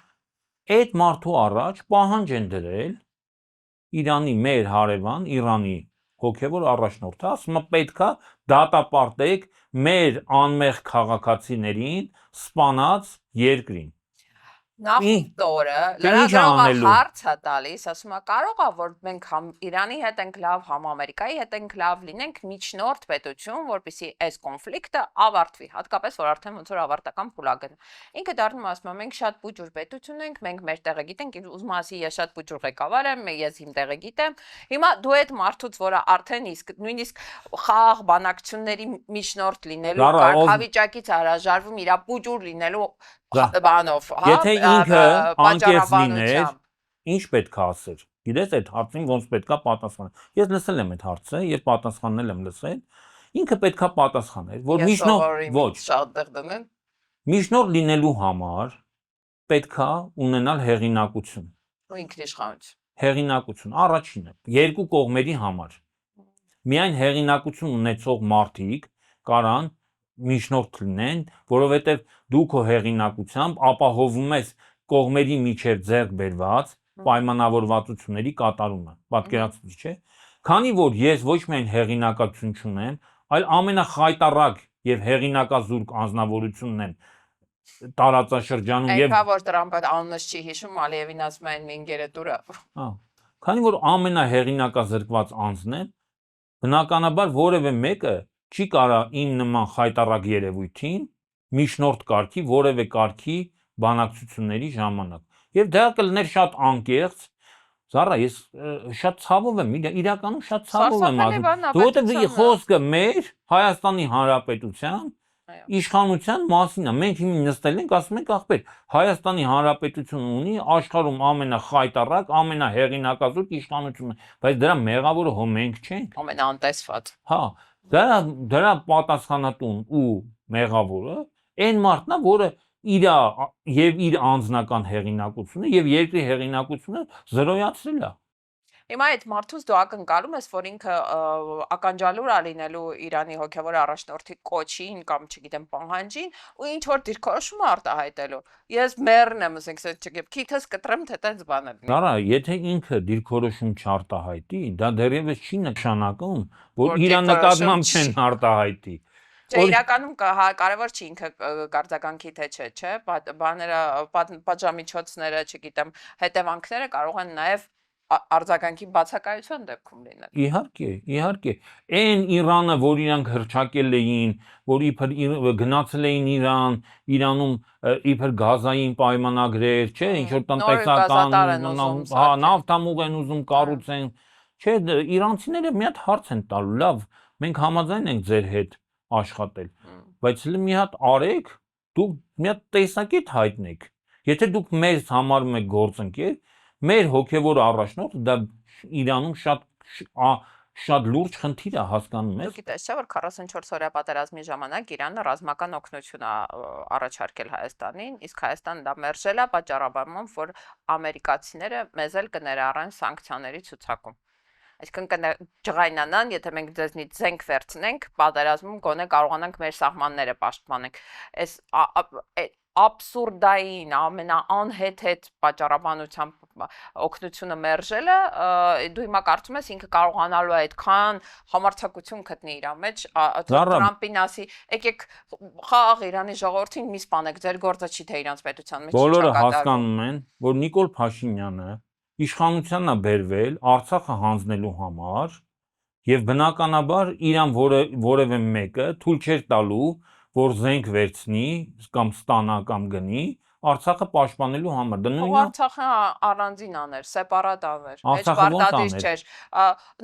այդ մարդու առաջ պահանջ են դրել Իրանի մեր հարևան, Իրանի հոգևոր առաջնորդը, ասում է պետքա դատապարտեք մեր անմեղ քաղաքացիներին սպանած երկրին։ Նախորդորը Ինչ է լրագրողը անելու։ հարց է տալիս, ասում է կարող է որ մենք Իրանի հետ ենք լավ, համ Ամերիկայի հետ ենք լավ, լինենք միջնորդ պետություն, որպեսզի այս կոնֆլիկտը ավարտվի, հատկապես որ արդեն ոնց որ ավարտական փուլ ա գնում։ Ինքը դառնում է ասում է մենք շատ բուջուր պետություն ենք, մենք մեր տեղը գիտենք, ուզում ասի ես շատ բուջուր ղեկավար եմ, ես իմ տեղը գիտեմ։ Հիմա դու այդ մարդուց, որը արդեն իսկ նույնիսկ խաղ բանակցությունների միջնորդ լինելու կարգավիճակից հրաժարվում իր բուջուր լինելու բանով, հա։ Եթե ինքը անկեղծ լիներ, ինչ պետք է ասեր։ Գիտես այդ հարցին ոնց պետքա պատասխանել։ Ես լսել եմ այդ հարցը, եւ պատասխաննել եմ լսել։ Ինքը պետքա պատասխաներ, որ ոչ, շատ տեղ դնեն։ միջնորդ լինելու համար պետքա ունենալ հեղինակություն։ Ու ինքնիշխանություն։ Հեղինակություն առաջինը, երկու կողմերի համար։ Միայն հեղինակություն ունեցող մարդիկ կարան միջնորդ լինեն, որովհետև դու քո հեղինակությամբ ապահովում ես կողմերի միջև ձեռք բերված պայմանավորվածությունների կատարումը։ Պատկերացրու, չէ՞։ Քանի որ ես ոչ միայն հեղինակություն չունեմ, այլ ամենախայտառակ եւ հեղինակազուրկ անձնավորությունն եմ տարածաշրջանում եւ Այնքան որ Տրամփը անունս չի հիշում, Ալիևին ասում են մինգերետուրը։ Հա, քանի որ ամենահեղինակազրկված անձն եմ, բնականաբար որևէ մեկը չի կարա իմ նման խայտառակ երևույթին միջնորդ կարգի որևէ կարգի բանակցությունների ժամանակ։ Եվ դա կլներ շատ անկեղծ, Զարա, ես շատ ցավով եմ, իրականում շատ ցավով եմ ասում, որովհետև խոսքը մեր Հայաստանի Հանրապետության իշխանության մասին է։ Մենք հիմա նստել ենք, ասում ենք ախպեր, Հայաստանի Հանրապետությունը ունի աշխարհում ամենախայտառակ, ամենահեղինակազուրկ իշխանությունը, բայց դրա մեղավորը հո մենք չենք։ Ամենաանտեսված։ Հա, դրա պատասխանատուն ու մեղավորը այն մարդն է, որը իր անձնական հեղինակությունը եւ երկրի հեղինակությունը զրոյացրել է։ Հիմա այդ մարդուց դու ակնկալում ես, որ ինքը ականջալուր է լինելու Իրանի հոգևոր առաջնորդի կոչին կամ չգիտեմ պահանջին ու ինչ որ դիրքորոշում արտահայտելու։ Ես մեռն եմ, ասենք, քիթս կտրեմ, թե տենց բան է։ Դարա, եթե ինքը դիրքորոշում չարտահայտի, դա դեռևս չի նշանակում, որ իր նկատմամբ չեն արտահայտի։ Չէ, իրականում կարևոր չի ինքը գարձականքի թե չէ, բաները, պատժամիջոցները, չգիտեմ, հետևանքները կարող են նաև արձագանքի բացակայության դեպքում լինել։ Իհարկե, այն Իրանը, որ իրանք հռչակել էին, որ իբր գնացել էին Իրանում իբր գազային պայմանագրեր, չէ, ինչ որ տնտեսական, հա, նավթամուղ են ուզում կառուցեն, չէ, իրանցիները մի հատ հարց են տալու, լավ, մենք համաձայն ենք ձեր հետ աշխատել, բայց մի հատ արեք, դուք մի հատ տեսակետ հայտնեք։ Եթե դուք մեզ համարում եք գործընկեր, մեր հոգևոր առաջնորդը դա Իրանում շատ լուրջ խնդիր է, հասկանում ես։ Դու գիտես չէ, որ 44 օրյա պատերազմի ժամանակ Իրանը ռազմական օգնություն է առաջարկել Հայաստանին, իսկ Հայաստանը դա մերժել է պատճառաբանությամբ, որ ամերիկացիները մեզ էլ կներառեն սանկցիաների ցուցակում։ Այսինքն կջղայնանան, եթե մենք ձեզնից զենք վերցնենք, պատերազմում գոնե կարողանանք մեր սահմանները պաշտպանել։ Այս աբսուրդային, ամենաանհեթեթ պատճառաբանությամբ օգնությունը մերժելը, դու հիմա կարծում ես ինքը կարողանալու է այդքան համարձակություն գտնի իր մեջ, Տրամփին ասի, եկեք խաղաղ Իրանի ժողովրդին մի սպանեք, ձեր գործը չի թե իրանց պետության մեջ։ Բոլորը հասկանում են, որ Նիկոլ Փաշինյանը իշխանությանն է բերվել Արցախը հանձնելու համար եւ բնականաբար իրան որևէ մեկը թույլ չէր տալու, որ զենք վերցնի կամ ստանա կամ գնի Արցախը պաշտպանելու համար։ Դա նույնը Արցախը առանձին աներ, սեպարատ աներ, հեչ պարտադիր չէր։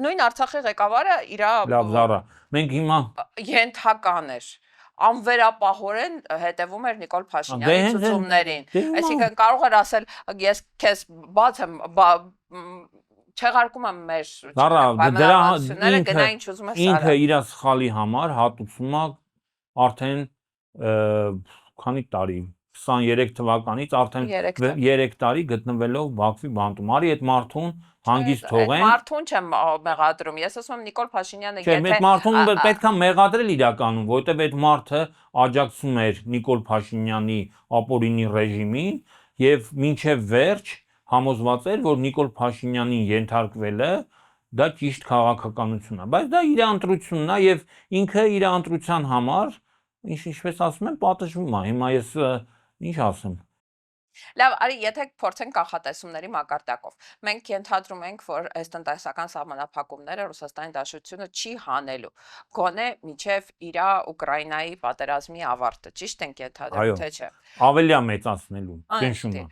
Նույն Արցախի ղեկավարը իր լավ Զարա, մենք հիմա ենթական էր անվերապահորեն հետևում էր Նիկոլ Փաշինյանի ցուցումներին։ Այսինքն կարող էր ասել ես քեզ բաց եմ չեղարկում եմ մեր պայմանավորվածությունները, գնա ինչ ուզում ես արա։ Ինքը իր սխալի համար հատուցում է արդեն քանի տարի 23 թվականից արդեն 3 տարի գտնվելով Բաքվի բանտում։ Արի այդ մարդուն հանգիստ թողեն։ Մարդուն չեմ մեղադրում։ Ես ասում եմ Նիկոլ Փաշինյանը Չէ, այդ մարդուն պետք է մեղադրել իրականում, որովհետև այդ մարդը աջակցում էր Նիկոլ Փաշինյանի ապօրինի ռեժիմին եւ մինչեւ վերջ համոզված էր, որ Նիկոլ Փաշինյանին ենթարկվելը դա ճիշտ քաղաքականություն է, բայց դա իր ընտրությունն է եւ ինքը իր ընտրության համար ինչպես ասում են, պատժվում է։ Հիմա ես ինչ ասեմ։ Լավ, արի, եթե փորձենք կանխատեսումների մակարդակով։ Մենք ենթադրում ենք, որ այս տնտեսական սահմանափակումները Ռուսաստանի Դաշնությունը չի հանելու։ Գոնե մինչև իր Ուկրաինայի պատերազմի ավարտը, ճիշտ ենք ենթադրում, թե չէ։ Ավելի է մեծացնելու ճնշումը։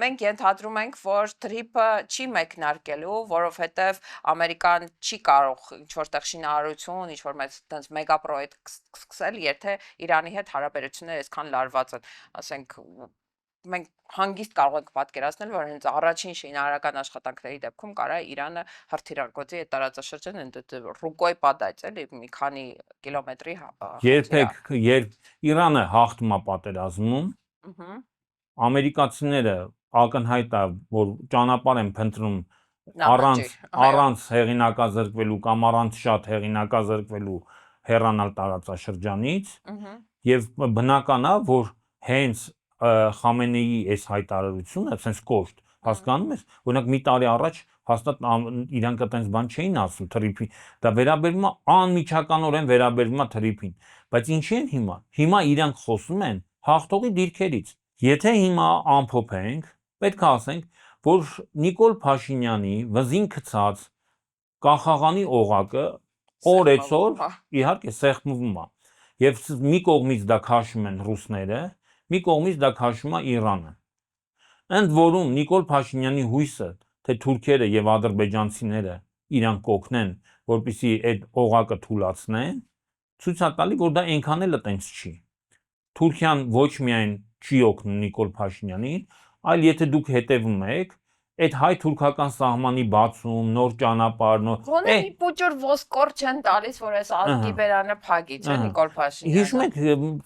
Մենք ենթադրում ենք, որ թրիփը չի մեկնարկելու, որովհետև Ամերիկան չի կարող ինչ-որտեղ շինարարություն, ինչ-որ մեծ մեգապրոյեկտ սկսել, եթե Իրանի հետ հարաբերությունները այսքան լարված են, ասենք մենք հանգիստ կարող ենք պատկերացնել, որ հենց առաջին շինարարական աշխատանքների դեպքում կարա Իրանը հրթիռակոծի այդ տարածաշրջանը ռուկոյ պատած էլի մի քանի կիլոմետրի երբ Իրանը հաղթում է պատերազմում, ամերիկացիները ակնհայտ է, որ ճանապարհ են փնտրում առանց հեղինակազրկվելու կամ առանց շատ հեղինակազրկվելու հեռանալ տարածաշրջանից եւ բնական է, որ հենց Խամենեի այս հայտարարությունը, sense կոշտ, հասկանում ես, օրինակ մի տարի առաջ հաստատ իրանք այդպես բան չէին ասում թրիփի, դա վերաբերվում է անմիջականորեն վերաբերվում է թրիփին, բայց ինչի են հիմա։ Հիմա իրանք խոսում են հաղթողի դիրքերից։ Եթե հիմա ամփոփենք, պետք է ասենք, որ Նիկոլ Փաշինյանի վզին գցած կախաղանի օղակը օրեցօր իհարկե սեղմվում է։ Եվ մի կողմից դա քաշում են ռուսները, մի կողմից դա քաշում է Իրանը։ Ընդ որում Նիկոլ Փաշինյանի հույսը, թե թուրքերը եւ ադրբեջանցիները իրան կօգնեն, որպեսզի այդ օղակը թուլացնեն, ցույց է տալի, որ դա այնքան էլ այտենց չի։ Թուրքիան ոչ միայն չի օգնում Նիկոլ Փաշինյանին, այլ եթե դուք հետևում եք, այդ հայ-թուրքական սահմանի բացում, նոր ճանապարհ, Գոնե մի փոքր ոսկոր չեն տալիս, որ այս ալտիբերանը փակի, չէ՞ Նիկոլ Փաշինյանը։ Հիշում եք,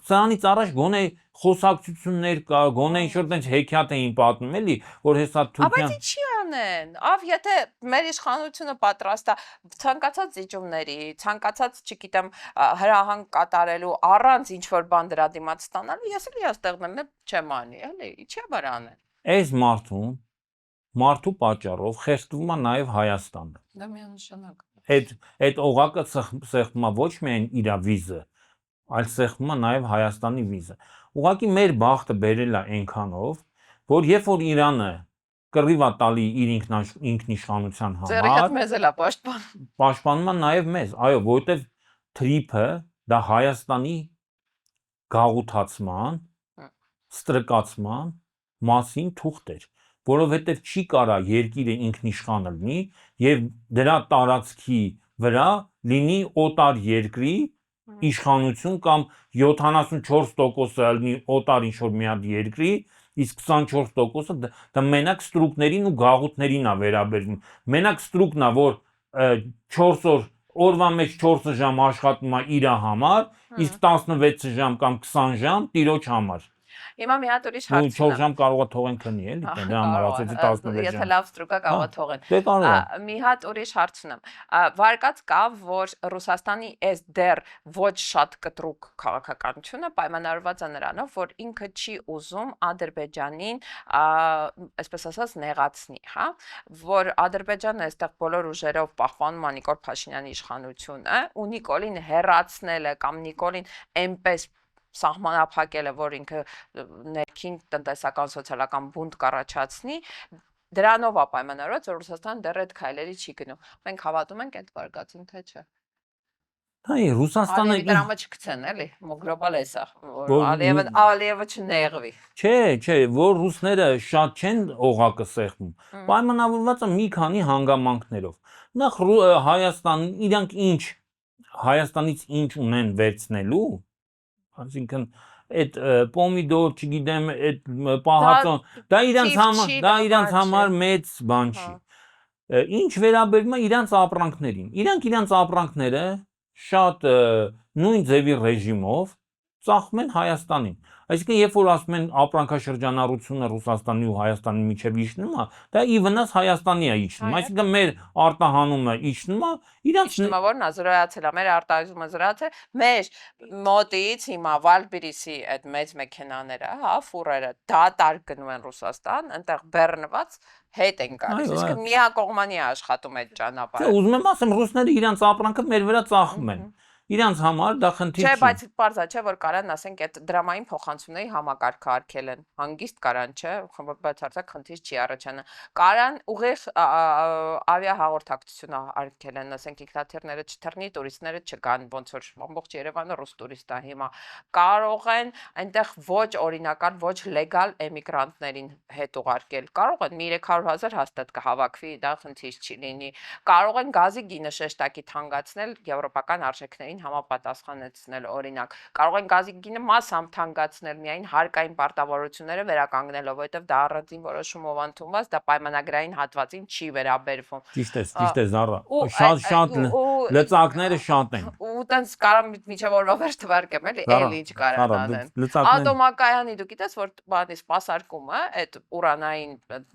սրանից առաջ գոնե խոսակցություններ կա, գոնե ինչ-որ տենց հեքիաթ էին պատմում, էլի, որ հեսա Թուրքիան։ Բայց ինչի անեն։ Եթե մեր իշխանությունը պատրաստ է ցանկացած զիջումների, ցանկացած, չգիտեմ, հրահանգ կատարելու առանց ինչ-որ բան դրա դիմաց ստանալու, ես էլի այստեղն եմ չեմ անի, էլի, ինչի՞ բար անեն։ Այս մարդու պատճառով խեղդվում է նաև Հայաստանը։ Դա միանշանակ։ Այդ օղակը սեղմում է ոչ միայն իր վիզը, այլ սեղմում է նաև Հայաստանի վիզը։ Ուղղակի մեր բախտը բերել է այնքանով, որ երբ որ Իրանը կռիվ է տալի իր ինքնիշխանության համար, ձեռի հետ մեզ էլ է պաշտպանում է նաև մեզ, այո, որովհետև թրիփը դա Հայաստանի գաղութացման, ստրկացման մասին թուղթ էր, որովհետև չի կարա երկիրը ինքնիշխան լինի եւ դրա տարածքի վրա լինի օտար երկրի իշխանություն կամ 74% լինի օտար ինչ-որ մի հատ երկրի, իսկ 24%-ը դա մենակ ստրուկներին ու գաղութներին է վերաբերվում։ Մենակ ստրուկն է, որ 4 օրվա մեջ 4 ժամ աշխատում է իր համար, իսկ 16 ժամ կամ 20 ժամ տիրոջ համար։ Հիմա մի հատ ուրիշ հարց 4 ժամ կարող է թողեն քնի, էլի, դա համար ասեցի 16 ժամ։ Եթե լավ ստրուկա կարող է թողեն։ Դե կարող է։ Մի հատ ուրիշ հարց ունեմ։ Վարկած կա, որ Ռուսաստանի այս դեռ ոչ շատ կտրուկ քաղաքականությունը պայմանավորված է նրանով, որ ինքը չի ուզում Ադրբեջանին, այսպես ասած, նեղացնի, հա, որ Ադրբեջանը այստեղ բոլոր ուժերով պահպանում է Նիկոլ Փաշինյանի իշխանությունը, ու Նիկոլին հեռացնելը կամ Նիկոլին այնպես սահմանափակելը, որ ինքը ներքին տնտեսական սոցիալական բունտ կառաջացնի, դրանով է պայմանավորված, որ Ռուսաստանը դեռ այդ քայլերի չի գնում։ Մենք հավատում ենք այդ վարկածին, թե չէ։ Այ Ռուսաստանը դրամը չգցեն, էլի, գլոբալ է սա, որ Ալիևը չնեղվի։ Չէ, որ ռուսները շատ չեն օղակը սեղմում։ Պայմանավորված է մի քանի հանգամանքներով։ Նախ Հայաստան, Հայաստանից ինչ ունեն վերցնելու, այսինքն այդ պոմիդոր, չգիտեմ, այդ պահածոն, դա իրանց համար մեծ բան չի։ Ինչ վերաբերում է իրանց ապրանքներին։ Իրանց ապրանքները շատ նույն ձևի ռեժիմով ծախում են Հայաստանին։ Այսինքն երբ որ ասում են ապրանքաշրջանառությունը Ռուսաստանի ու Հայաստանի միջև իջնում է, դա ի վնաս Հայաստանի է իջնում, այսինքն մեր արտահանումը իջնում է, իրանց Իջնում է որն է զրոյացել է, մեր արտահայտումը զրոյացել, մեր մոտից հիմա Վալբիրիսի այդ մեծ մեքենաները, հա, ֆուրերը դատարկ գնում են Ռուսաստան, այնտեղ բեռնված հետ են գալիս, իսկ միակողմանի է աշխատում այդ ճանապարհը։ Ուզում եմ ասեմ, ռուսները իրանց ապրանքը մեր վրա ծախում են։ Իրանց համար դա խնդիր Չէ, չի։ բայց պարզա չէ, որ կարան ասենք այդ դրամային փոխանցումների համակարգը արկել են։ Հանգիստ կարան, չէ, բացարձակ խնդիր չի առաջանա։ Կարան ուղիղ ավիահաղորդակցություն արկել են, ասենք ինքնաթիռները չթռնի, տուրիստները չգան, ոնց որ ամբողջ Երևանը ռուս տուրիստ է հիմա։ Կարող են այնտեղ ոչ օրինական, ոչ լեգալ էմիգրանտներին հետ ուղարկել։ Կարող են 300,000 հաստատ կհավաքվի, դա խնդիր չի լինի։ Կարող են գազի գինը շեշտակի թանկացնել եվրոպական արժեքներին համապատասխանեցնել, օրինակ կարող են գազի գինը մասամբ թանկացնել միայն հարկային պարտավորությունները վերականգնելով, որովհետև դա առանձին որոշումով ընդունված, դա պայմանագրային հատվածին չի վերաբերվում։ Ճիշտ է, Զարա։ Շատ լծակները շատ են։ Ու տենց կարամ միջև օրվա վերջ թվարկեմ, էլի, էլ ինչ կարան անեն։ Ատոմակայանի դու գիտես, որ բանի սպասարկումը, այդ ուրանային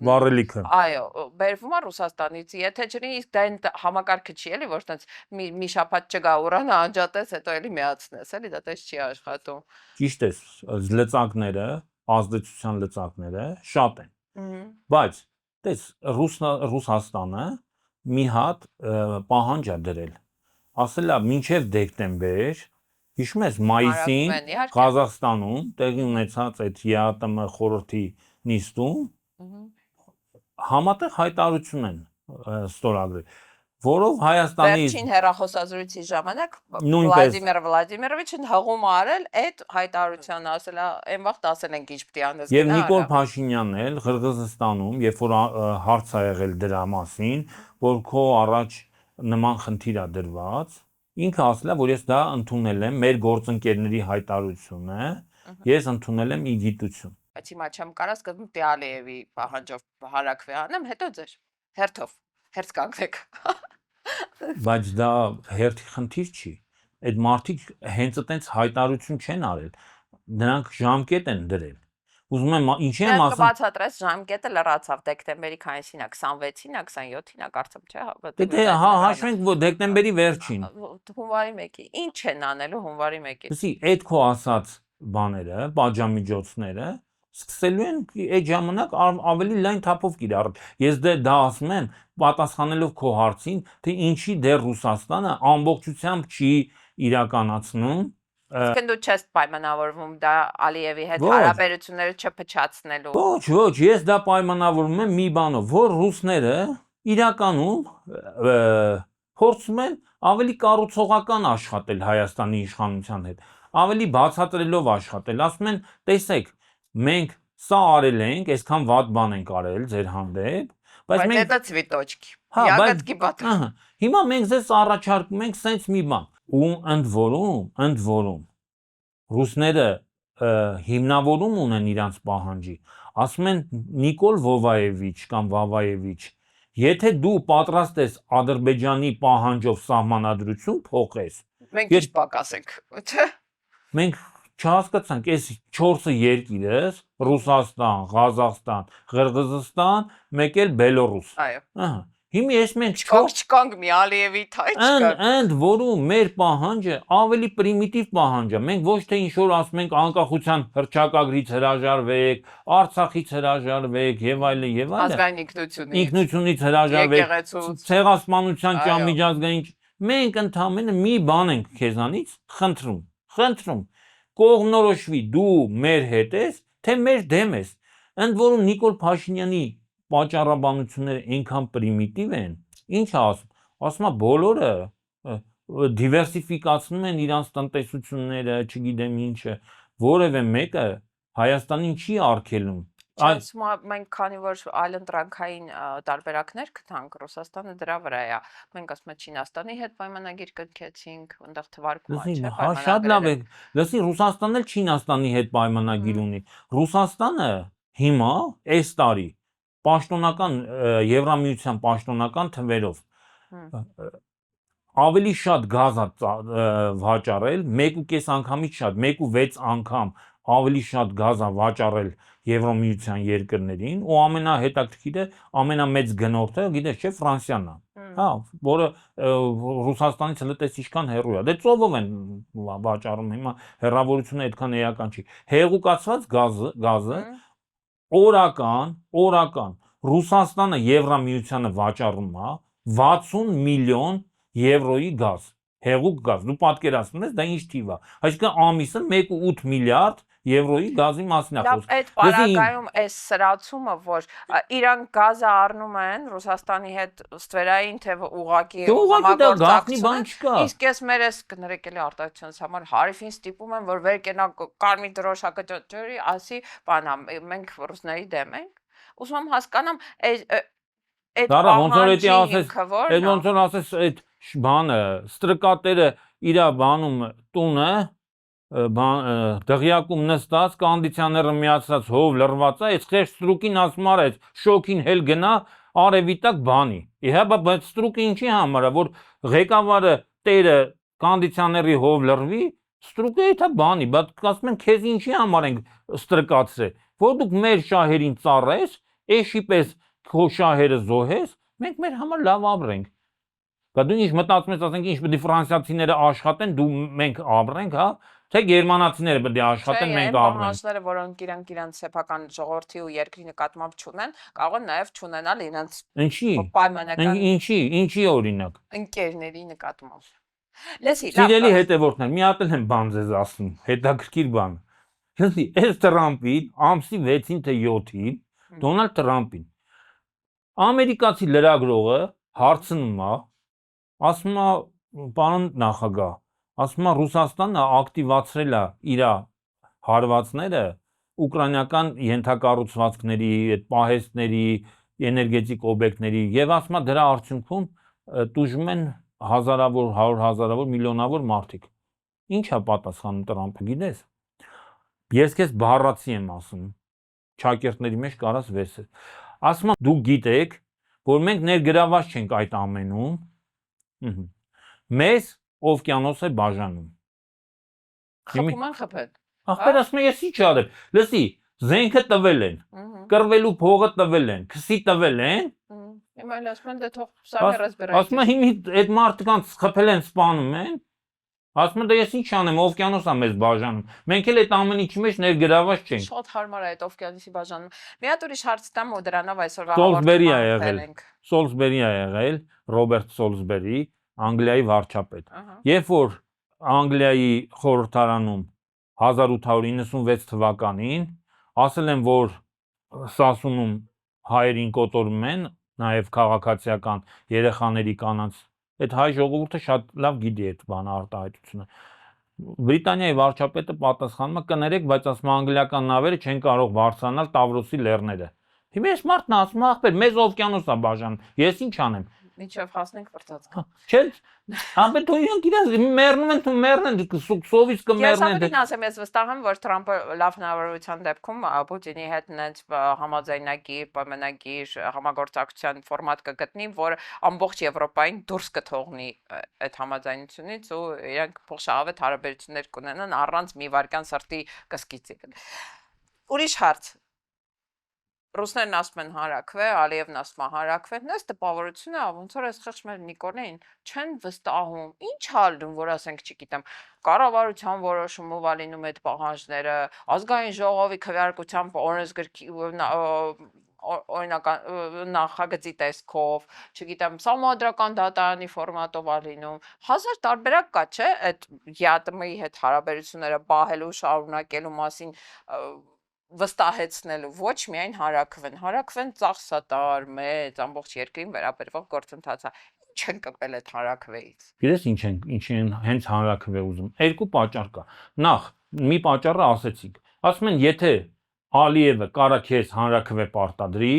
վառելիքը։ Այո, բերվում է Ռուսաստանից, եթե չլինի, իսկ դա համակարգը չի էլի, որ տենց մի շաբաթ չգա ուրանը անջատես, հետո էլի միացնես, էլի դա տես չի աշխատում։ Ճիշտ է, լծակները, ազդեցության լծակները շատ են։ Բայց տես Ռուսաստանը մի հատ պահանջ է դրել։ Ասել է մինչև դեկտեմբեր, հիշում ես մայիսին Ղազախստանում տեղի ունեցած այդ ԵԱՏՄ խորհրդի նիստում համատեղ հայտարարություն են ստորագրել, որով Հայաստանի վերջին հեռախոսազրույցի ժամանակ Վլադիմիր Վլադիմիրովիչն հղում արել այդ հայտարարությանը, ասել է, այն վաղ ասել ենք ինչ պիտի անես։ Եվ Նիկոլ Փաշինյանն էլ Ղրղըզստանում, երբ որ հարց ա եղել դրա մասին, որ քո առաջ նման խնդիր ա դրված, ինքը ասել է, որ ես դա ընդունել եմ, մեր գործընկերների հայտարարությունը, ես ընդունել եմ ի գիտություն։ Բայց հիմա չեմ կարա սկզբում Տիալիևի պահանջով հարակվի անեմ, հետո ձեր հերթով հերթ կանգնեք։ Բայց դա հերթի խնդիր չի։ Այդ մարդիկ հենց այդպես հայտարարություն չեն արել։ Նրանք ժամկետ են դրել։ Ուզում եմ ինչի եմ ասում։ Բացատրես ժամկետը լրացավ դեկտեմբերի 20-ին է, 26-ին է, 27-ին է, կարծեմ չէ։ Դե հաշվենք, որ դեկտեմբերի վերջին։ Հունվարի 1-ի։ Ինչ են անելու հունվարի 1-ին։ Լսի, այդ քո ասած բաները, պատժամիջոցները սկսելու են այդ ժամանակ ավելի լայն թափով կիրառել։ Ես դա ասում եմ, պատասխանելով քո հարցին, թե ինչի դեռ Ռուսաստանը ամբողջությամբ չի իրականացնում։ Իսկ դու չես պայմանավորվում դա Ալիևի հետ հարաբերությունները չփչացնելու։ Ոչ, ես դա պայմանավորվում եմ մի բանով, որ ռուսները իրականում փորձում են ավելի կառուցողական աշխատել Հայաստանի իշխանության հետ, ավելի բացատրելով աշխատել, ասում են, տեսեք, մենք սա արել ենք, այսքան վատ բան ենք արել ձեր հանդեպ, բայց մենք դա ցվիտոչկի։ Ягодки բաթ։ Հիմա մենք ձեզ առաջարկում ենք սենց մի բան, ու ընդ որում ռուսները հիմնավորում ունեն իրանց պահանջի, ասում են Նիկոլ Վովայևիչ կամ Վավայևիչ, եթե դու պատրաստ ես Ադրբեջանի պահանջով սահմանադրություն փոխես, մենք ինչ պակասենք, չէ՞։ Մենք չհասկացանք, այս 4 երկիրս Ռուսաստան, Ղազախստան, Ղրղըզստան, մեկ էլ Բելոռուս։ Այո։ Ահա։ Հիմա ես մենք չկանք մի Ալիևի թայ չկա։ Ընդ որում մեր պահանջը ավելի պրիմիտիվ պահանջ է։ Մենք ոչ թե ինչ որ ասում ենք անկախության հռչակագրից հրաժարվեք, Արցախից հրաժարվեք եւ այլն եւ այլն։ Ազգային ինքնությունից հրաժարվեք, ցեղասպանության կամ միջազգային։ Մենք ընդամենը մի բան ենք քեզանից խնդրում։ Կողմնորոշվի դու մեր հետ ես, թե մեր դեմ ես։ Ընդ որում Նիկոլ Փաշինյանի պատճառաբանությունները այնքան պրիմիտիվ են, ինչ ասում է բոլորը դիվերսիֆիկացնում են իրանց տնտեսությունները, չգիտեմ ինչը, որևէ մեկը Հայաստանին չի արգելում։ Ասում մենք քանի որ այլընտրանքային տարբերակներ գտանք, Ռուսաստանը դրա վրա է։ Մենք ասում ենք Չինաստանի հետ պայմանագիր կնքեցինք, այնտեղ թվարկում է, չէ՞։ Հա, շատ լավ է։ Լսի, Ռուսաստանն էլ Չինաստանի հետ պայմանագիր ունի։ Ռուսաստանը հիմա այս տարի պաշտոնական Եվրամիության պաշտոնական թվերով ավելի շատ գազ է վաճառել, 1.5 անգամից շատ, 1.6 անգամ ավելի շատ գազ է վաճառել Եվրոմիության երկրներին ու ամենահետաքրքիրը ամենամեծ գնորդը գիտես չէ Ֆրանսիան է հա որը Ռուսաստանից հլտես ինչքան հեռու է դե ծովով են վաճառում հիմա հեռավորությունը այդքան էական չի հեղուկացված գազը օրական Ռուսաստանը Եվրամիությանը վաճառում է 60 միլիոն եվրոյի գազ հեղուկ գազ դու պատկերացնում ես դա ինչ թիվ է այսինքն ամիսը 1.8 միլիարդ եվրոյի գազի մասին է խոսքը այդ պարագայում այս սրացումը որ իրանք գազը առնում են Ռուսաստանի հետ ստվերային թե ուղղակի համագործակցություն իսկ ես մեր էս կներեկելի արտադրությունից համար հարիվին ստիպում են որ վեր կենա կարմիր դրոշակը ջրի ասի բանա մենք ռուսների դեմ ենք ուզում եմ հասկանամ այդ ոնց որ ասես այդ բանը ստրկատերը իրա բանում տունը դղյակում նստած կոնդիցիոները միացած հով լրված է, այս խեղճ ստրուկին ասում է, շոքին հել գնա արևի տակ բանի։ Իհաբա բայց ստրուկը ինչի համար է, որ ղեկավարը տերը կոնդիցիոների հով լրվի, ստրուկը դա բանի, բայց ասում են քեզ ինչի համար ենք ստրկացրել, որ դուք մեր շահերին ծառայես, էշի պես քո շահերը զոհես, մենք մեր համար լավ ապրենք։ Բա դու ինչ մտածում ես, ասենք ինչ պետք է ֆրանսիացիները աշխատեն, դու մենք ապրենք, հա, թե գերմանացիները պետք է աշխատեն, մենք ապրենք։ Ֆրանսիացիները, որոնք իրանք սեփական ժողովրդի ու երկրի նկատմամբ չունեն, կարող են նաև չունենալ իրենց պայմանական Ինչի օրինակ։ Ընկերների նկատմամբ։ Լսի, Սիրելի հետևորդներ, մի հատ եմ բան ձեզ ասում, հետաքրքիր բան։ Լսի, այս Տրամպին ամսի 6-ին թե 7-ին Դոնալդ Տրամպին ամերիկացի լրագրողը հարցնում է ասում է պարոն նախագահ, ասում է Ռուսաստանը ակտիվացրել է իր հարվածները ուկրաինական ենթակառուցվածքների, այդ պահեստների, էներգետիկ օբյեկտների եւ ասում է դրա արդյունքում տուժում են հազարավոր, 100,000-ավոր, միլիոնավոր մարդիկ։ Ինչ է պատասխանում Տրամպը, գիտես։ Ես քեզ բառացի եմ ասում։ Չակերտների մեջ կարաս վեսել։ Ասում եմ դուք գիտեք, որ մենք ներգրաված չենք այդ ամենում Մեզ օվկիանոս է բաժանում։ Խփում են խփել։ Ախպեր ասում ես ինչ արել։ Լսի, զենքը տվել են, կռվելու փողը տվել են, քսի տվել են։ Հիմա ասում են դե թող սա բերես։ Ասում եմ հիմա այդ մարդկանց խփել են, սպանում են։ Ասում եմ դե ես ինչ անեմ, օվկիանոս է մեզ բաժանում։ Մենք էլ այդ ամեն ինչի մեջ ներգրաված չենք։ Շատ հարմար է այդ օվկիանոսի բաժանում։ Մի հատ ուրիշ հարց տամ ու դրանով այսօրվա Սոլսբերի է եղել։ Սոլսբերի է եղել, Ռոբերտ Սոլսբերի, Անգլիայի վարչապետ։ Երբ որ Անգլիայի խորհրդարանում 1896 թվականին ասել են, որ Սասունում հայերին կոտորում են, նաև քաղաքացիական երեխաների կանանց, այդ հայ ժողովուրդը շատ լավ գիտի այդ բանը արտահայտությունը։ Բրիտանիայի վարչապետը պատասխանում է կներեք, բայց ասում անգլիական նավերը չեն կարող բարձրանալ Տավրոսի լեռները։ Հիմա այս մարդն ասում է ախպեր, մեզ օվկիանոս է բաժանում, ես ինչ անեմ։ Մինչև հասնենք վրտածքան։ Չէ, ամեն դու իրանք իրաց մեռնում են, դու մեռնեն, սովից կմեռնեն։ Ես ավելին ասեմ, ես վստահ եմ, որ Թրամփը լավ հնարավորության դեպքում Պուտինի հետ նենց համաձայնագիր, պայմանագիր, համագործակցության ֆորմատ կգտնի, որ ամբողջ Եվրոպային դուրս կթողնի այդ համաձայնությունից ու իրանք փոխշահավետ հարաբերություններ կունենան առանց մի վարքյան սրտի կսկիծի։ Ուրիշ հարց Ռուսներն ասում են հարակվե, Ալիևն ասում է հարակվե, նես տպավորությունը է, ոնց որ այս խեղճ մեր Նիկոլին չեն վստահում։ Ինչ հալում, որ ասենք, չգիտեմ, կառավարության որոշումով ալինում այդ պահանջները, ազգային ժողովի քվեարկությամբ օրենսգրքի օրինական նախագծի տեսքով, չգիտեմ, Սահմանադրական դատարանի ֆորմատով ալինում։ Հազար տարբերակ կա, չէ, այդ ԵԱՏՄ-ի հետ հարաբերությունները բահելու, շարունակելու մասին վստահեցնելու ոչ միայն հարակվեն ծախսատար, մեծ, ամբողջ երկրին վերաբերող գործընթաց է։ Ինչ են կպել այդ հարակվեից։ Գիտես ինչ են հենց հարակվե ուզում։ Երկու պատճառ կա։ Նախ, մի պատճառը ասեցիք։ Ասում են, եթե Ալիևը կարա քեզ հանրաքվե պարտադրի,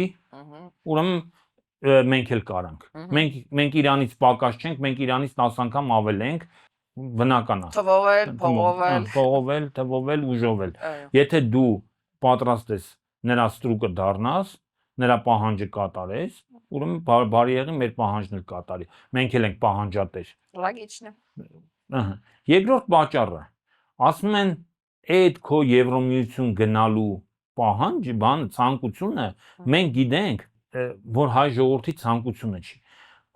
ուրեմն մենք էլ կարանք։ Մենք Իրանից պակաս չենք, մենք Իրանից 10 անգամ ավել ենք, բնական է։ Թվովել, ուժովել։ Եթե դու պատրաստ ես նրա ստրուկը դառնաս, նրա պահանջը կատարես, ուրեմն բարի եղի մեր պահանջն էլ կատարի։ Մենք էլ ենք պահանջատեր։ Լոգիչն է։ Երկրորդ պատճառը, ասում են այդ քո Եվրոմիություն գնալու պահանջը, բան ցանկությունը մենք գիտենք, որ հայ ժողովրդի ցանկությունը չի։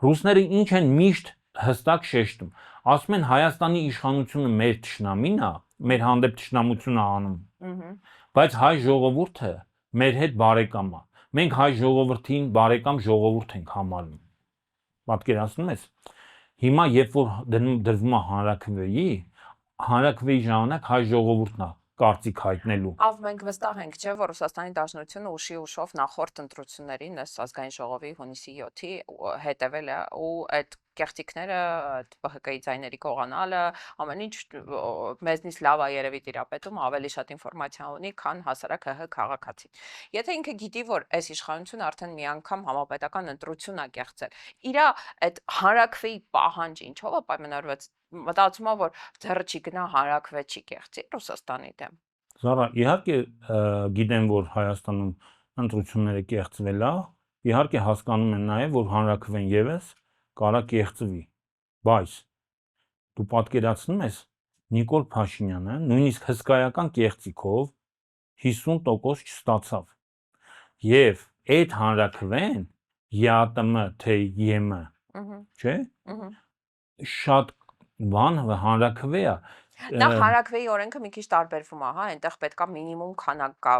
Ռուսները ինչ են միշտ հստակ շեշտում, ասում են Հայաստանի իշխանությունը մեր թշնամին է, մեր հանդեպ թշնամություն է անում։ Բայց հայ ժողովուրդը մեր հետ բարեկամ է։ Մենք հայ ժողովրդին բարեկամ ժողովուրդ ենք համարում։ Պատկերացնում ես։ Հիմա երբ որ դրվում է հանրաքվեի ժամանակ հայ ժողովուրդն է կարծիք հայտնելու։ Ավ մենք վստահ ենք, չէ, որ Ռուսաստանի Դաշնությունը ուշով նախորդ ընտրություններին ըստ ազգային ժողովի հունիսի 7-ի հետևել է ու այդ կեղծիքները, այդ ԲՀԿ-ի ձայների կողանալը, ամեն ինչ մեզնից լավ է երևի տիրապետում, ավելի շատ ինֆորմացիա ունի, քան հասարակ ՀՀ քաղաքացի։ Եթե ինքը գիտի, որ այս իշխանությունը արդեն մի անգամ համապետական ընտրություն է կեղծել, իր այդ հանրաքվեի պահանջը ինչով է պայմանավորված, մտածում եմ, որ ձեռը չի գնա հանրաքվե չի կեղծի Ռուսաստանի դեմ։ Զարա, իհարկե գիտեմ, որ Հայաստանում ընտրությունները կեղծվել է, իհարկե հասկանում եմ նաև, որ հանրաքվեն եւս կարա կեղծվի, բայց դու պատկերացնում ես Նիկոլ Փաշինյանը նույնիսկ հսկայական կեղծիքով 50% չստացավ։ Եվ այդ հանրաքվեն ԵԱՏՄ թե ԵՄ, չէ՞, շատ բան հանրաքվե է։ Նա հանրաքվեի օրենքը մի քիչ տարբերվում է, հա, այնտեղ պետքա մինիմում քանակ կա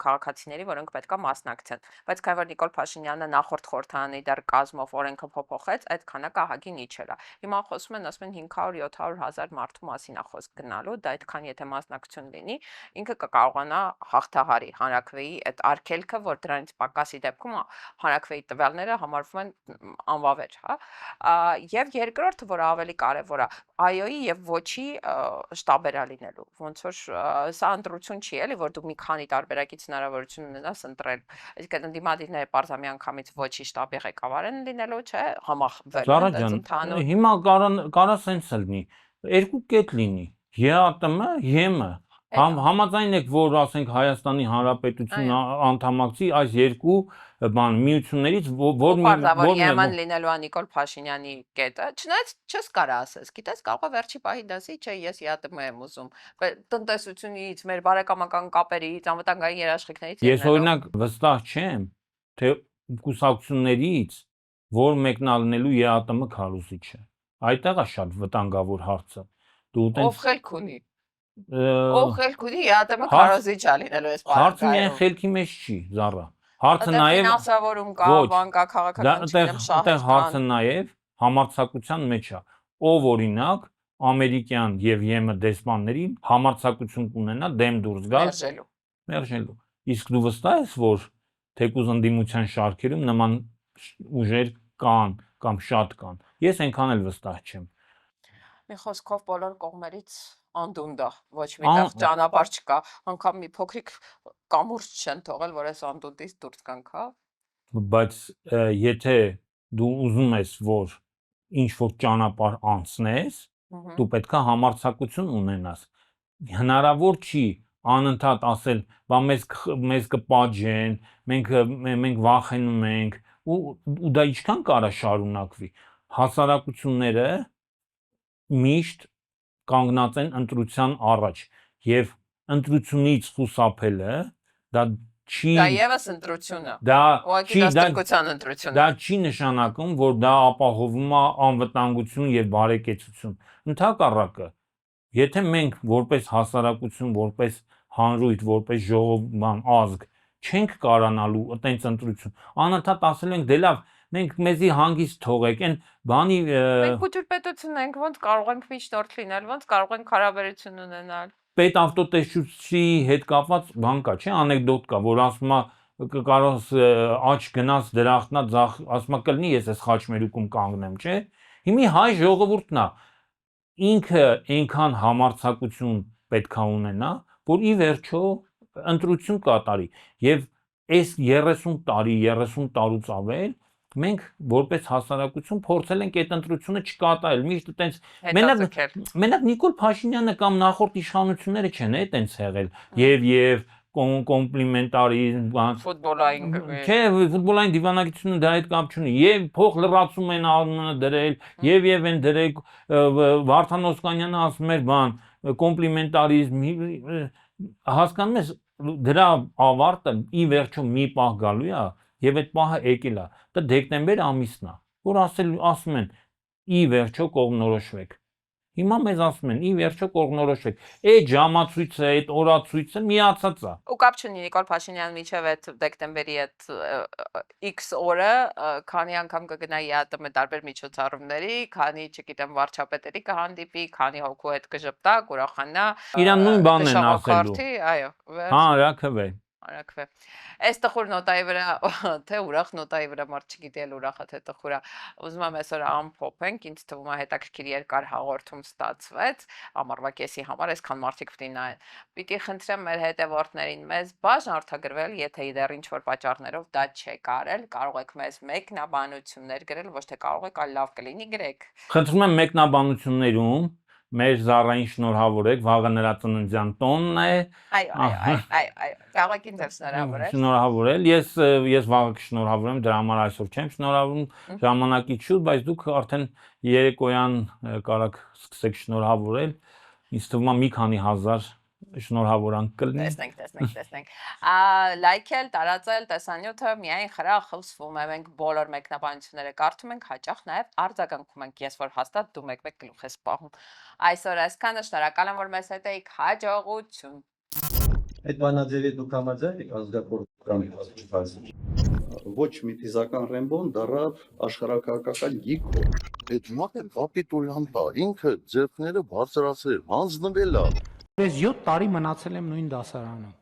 քաղաքացիների, որոնք պետքա մասնակցեն, բայց քանի որ Նիկոլ Փաշինյանը նախորդ խորհրդարանի դեռ կազմով օրենքը փոփոխեց, այդ քանակը ահագին իջել է։ Հիմա խոսում են, ասում են 500-700 հազար մարդու մասին է խոսք գնալու, դա այդքան եթե մասնակցություն լինի, ինքը կկարողանա հաղթահարի հանրաքվեի այդ արգելքը, որ դրանից պակասի դեպքում հանրաքվեի տվյալները համարվում են անվավեր, հա։ Եվ երկրորդը, որ ավելի կարևոր է, այոյի եւ ոչի շտաբերա լինելու, ոնց որ սա ընտրություն չի էլի, որ դու մի քանի տարբերակից հնարավորություն ունենաս ընտրել, այսինքն ընդդիմադիրները պարզամի անգամից ոչի շտաբի ղեկավար են լինելու, չէ, համախմբվել են ընդհանուր։ Հիմա կարա սենց լինի, երկու կետ լինի, ԵԱՏՄ, ԵՄ, համաձայն եք, որ ասենք Հայաստանի Հանրապետություն անդամակցի այս երկու բան միություններից, որ ԵՄ-ն լինելու է Նիկոլ Փաշինյանի կետը, չնայած չես կարա ասես, գիտես, կարող է վերջի պահի դասի, չէ, ես ԵԱՏՄ եմ ուզում, տնտեսությունից, մեր բարեկամական կապերից, անվտանգային երաշխիքներից։ Ես օրինակ վստահ չեմ, թե կուսակցություններից որ մեկնալնելու ԵԱՏՄ քարոզիչը։ Այդտեղ է շատ վտանգավոր հարցը։ Ով խելք ունի։ Ով խելք ունի ԵԱՏՄ քարոզիչ է լինելու այս բանը։ Հարցը միայն խելքի մեջ չի, Զարա։ Հարցը նաև ֆինանսավորում կա, բան կա, քաղաքականությունում շահեր կան։ Հարցը նաև համարձակության մեջ է։ Ով օրինակ ամերիկյան եւ ԵՄ դեսպաններին համարձակություն կունենա դեմ դուրս գալ մերժելու։ Իսկ դու վստահ ես, որ թեկուզ ընդդիմության շարքերում նման ուժեր կան կամ շատ կան։ Ես այնքան էլ վստահ չեմ։ Մի խոսքով բոլոր կողմերից անդունդա, ոչ միտեղ ճանապարհ չկա, անգամ մի փոքրիկ կամուրջ չեն թողել, որ այս անդունդից դուրս գանք, հա։ Բայց եթե դու ուզում ես, որ ինչ որ ճանապարհ անցնես, դու պետք է համարձակություն ունենաս։ Հնարավոր չի անընդհատ ասել, բա մեզ կպատժեն, մենք վախենում ենք, ու դա ինչքան կարա շարունակվի։ Հասարակությունները միշտ կանգնած են ընտրության առաջ եւ ընտրությունից խուսափելը դա չի դա եւս ընտրություն է։ Դա չի նշանակում, որ դա ապահովում է անվտանգություն եւ բարեկեցություն։ Ընդհակառակը, եթե մենք որպես հասարակություն, որպես հանրույթ, որպես ժողովուրդ, ազգ չենք կարանալու այտենց ընտրություն, անընդհատ ասել ենք դե լավ, մենք մեզի հանգիստ թողեք, այն բանի մենք փոթորպետություն ենք, ոնց կարող ենք միջնորդ լինել, ոնց կարող ենք հարաբերություն ունենալ։ Պետ ավտոտեսչուչի հետ կապված բան կա, չէ, անեկդոտ կա, որ ասում է կարող աճ գնաց դրախտնա ձախ, ասում է կլինի ես այս խաչմերուկում կանգնեմ, չէ։ Հիմի հայ ժողովուրդն է ինքը այնքան համարձակություն պետքա ունենա, որ ի վերջո ընտրություն կատարի եւ այս 30 տարուց ավել մենք որպես հասարակություն փորձել ենք այդ ընտրությունը չկատարել, միշտ այտենց մենակ Նիկոլ Փաշինյանը կամ նախորդ իշխանությունները չեն այտենց եղել եւ կոմպլիմենտարիզմ, բան ֆուտբոլային չէ, ֆուտբոլային դիվանագիտությունը դա հետ կապ չունի, եւ փող լրացում են անունը դրել, եւ են դրել Վարդան Օսկանյանը ասում էր բան, կոմպլիմենտարիզմ, հասկանում ես, դրա ավարտը ի վերջո մի պահ գալու է եւ այդ պահը եկել է։ Դա դեկտեմբեր ամիսն է, որ ասում են ի վերջո կողմնորոշվեք։ Հիմա մեզ ասում են ի վերջո կողմնորոշվեք։ Այդ ժամացույցը, այդ օրացույցը միացած է։ Ու կապ չունի Նիկոլ Փաշինյանը միջև այդ դեկտեմբերի այդ X օրը քանի անգամ կգնայի ԵԱՏՄ տարբեր միջոցառումների, քանի, չգիտեմ, վարչապետերի կհանդիպի, քանի հոգու հետ կժպտա, ուրախանա։ Իրան նույն բանն են ասելու։ Այո, Հա, արաքվե։ Արաքվե։ Այս տխուր նոտայի վրա, թե ուրախ նոտայի վրա մարդ չգիտի էլ ուրախը թե տխուր է։ Ուզում եմ այսօր ամփոփենք, ինձ թվում է հետաքրքիր երկար հաղորդում ստացվեց, ամառվա կեսի համար այսքան մարդիկ պիտի նայեն։ Պիտի խնդրեմ մեր հետևորդներին մեզ բաժանորդագրվել, եթե դեռ ինչ որ պատճառներով դա չեք արել, կարող եք մեզ մեկնաբանություններ գրել, ոչ թե կարող եք, այլ լավ կլինի գրեք։ Խնդրում եմ մեկնաբանություններում մեր Զարային շնորհավորեք, վաղը նրա ծննդյան տոնն է։ Այո, կարող եք ինձ շնորհավորել։ Շնորհավորել։ Ես վաղը կշնորհավորեմ, դրա համար այսօր չեմ շնորհավորում, ժամանակից շուտ, բայց դուք արդեն երեկոյան կարաք սկսեք շնորհավորել։ Ինձ թվում է մի քանի հազար շնորհավորանք կլինի։ Տեսնենք։ Լայքել, տարածել տեսանյութը միայն խրախ խլսվում է, մենք բոլոր մեկնաբանությունները կարդում ենք, հաճախ նաև արձագանքում ենք, ես որ հաստատ դու մեկ-մեկ գլուխ ես պահում։ Այսօր այսքանը, շնորհակալ եմ, որ մեզ հետ էիք, հաջողություն։ Այդ բանաձևի դուք համաձայն եք ազգակործության հասցեին։ Ոչ մի թիզական Ռեմբոն դառավ աշխարհակահաղական գիգ։ Այդ մարդը կապիտուլյանտ է, ինքը ձեռքները բարձրացրել, հանձնվել է։ Ես 7 տարի մնացել եմ նույն դասարանում։